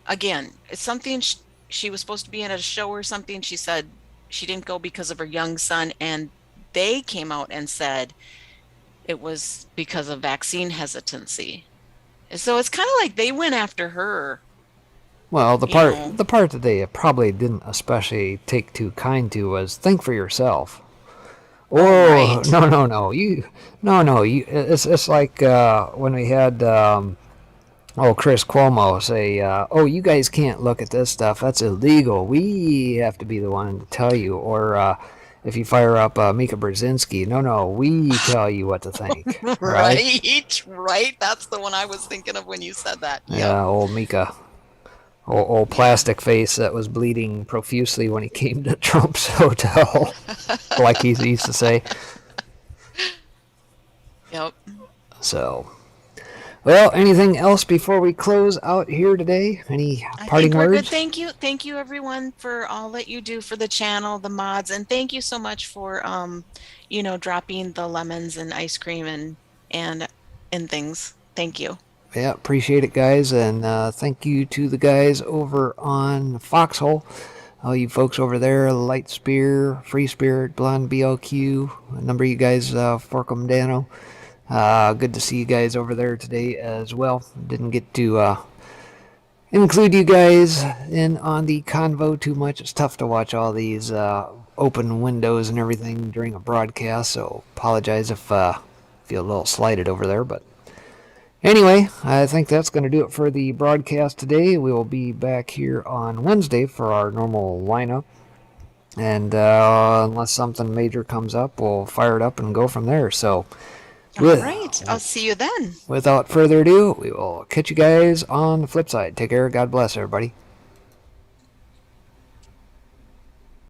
again, it's something she was supposed to be in a show or something. She said she didn't go because of her young son. And they came out and said it was because of vaccine hesitancy. So it's kind of like they went after her. Well, the part that they probably didn't especially take too kind to was think for yourself. Oh, right. No. It's like when we had Chris Cuomo say, you guys can't look at this stuff. That's illegal. We have to be the one to tell you. Or if you fire up Mika Brzezinski, no, we tell you what to think. Right. That's the one I was thinking of when you said that. Yeah, old Mika. Old plastic face that was bleeding profusely when he came to Trump's hotel, like he used to say. Yep. So, well, anything else before we close out here today? Any parting words? Good. Thank you, everyone, for all that you do for the channel, the mods, and thank you so much for, dropping the lemons and ice cream and things. Thank you. Yeah, appreciate it, guys, and thank you to the guys over on Foxhole. All you folks over there, Light Spear, Free Spirit, Blonde BLQ, a number of you guys, Forkum Dano. Good to see you guys over there today as well. Didn't get to include you guys in on the convo too much. It's tough to watch all these open windows and everything during a broadcast, so apologize if I feel a little slighted over there, but anyway, I think that's going to do it for the broadcast today. We will be back here on Wednesday for our normal lineup. And unless something major comes up, we'll fire it up and go from there. So, All right. I'll see you then. without further ado, we will catch you guys on the flip side. Take care. God bless everybody.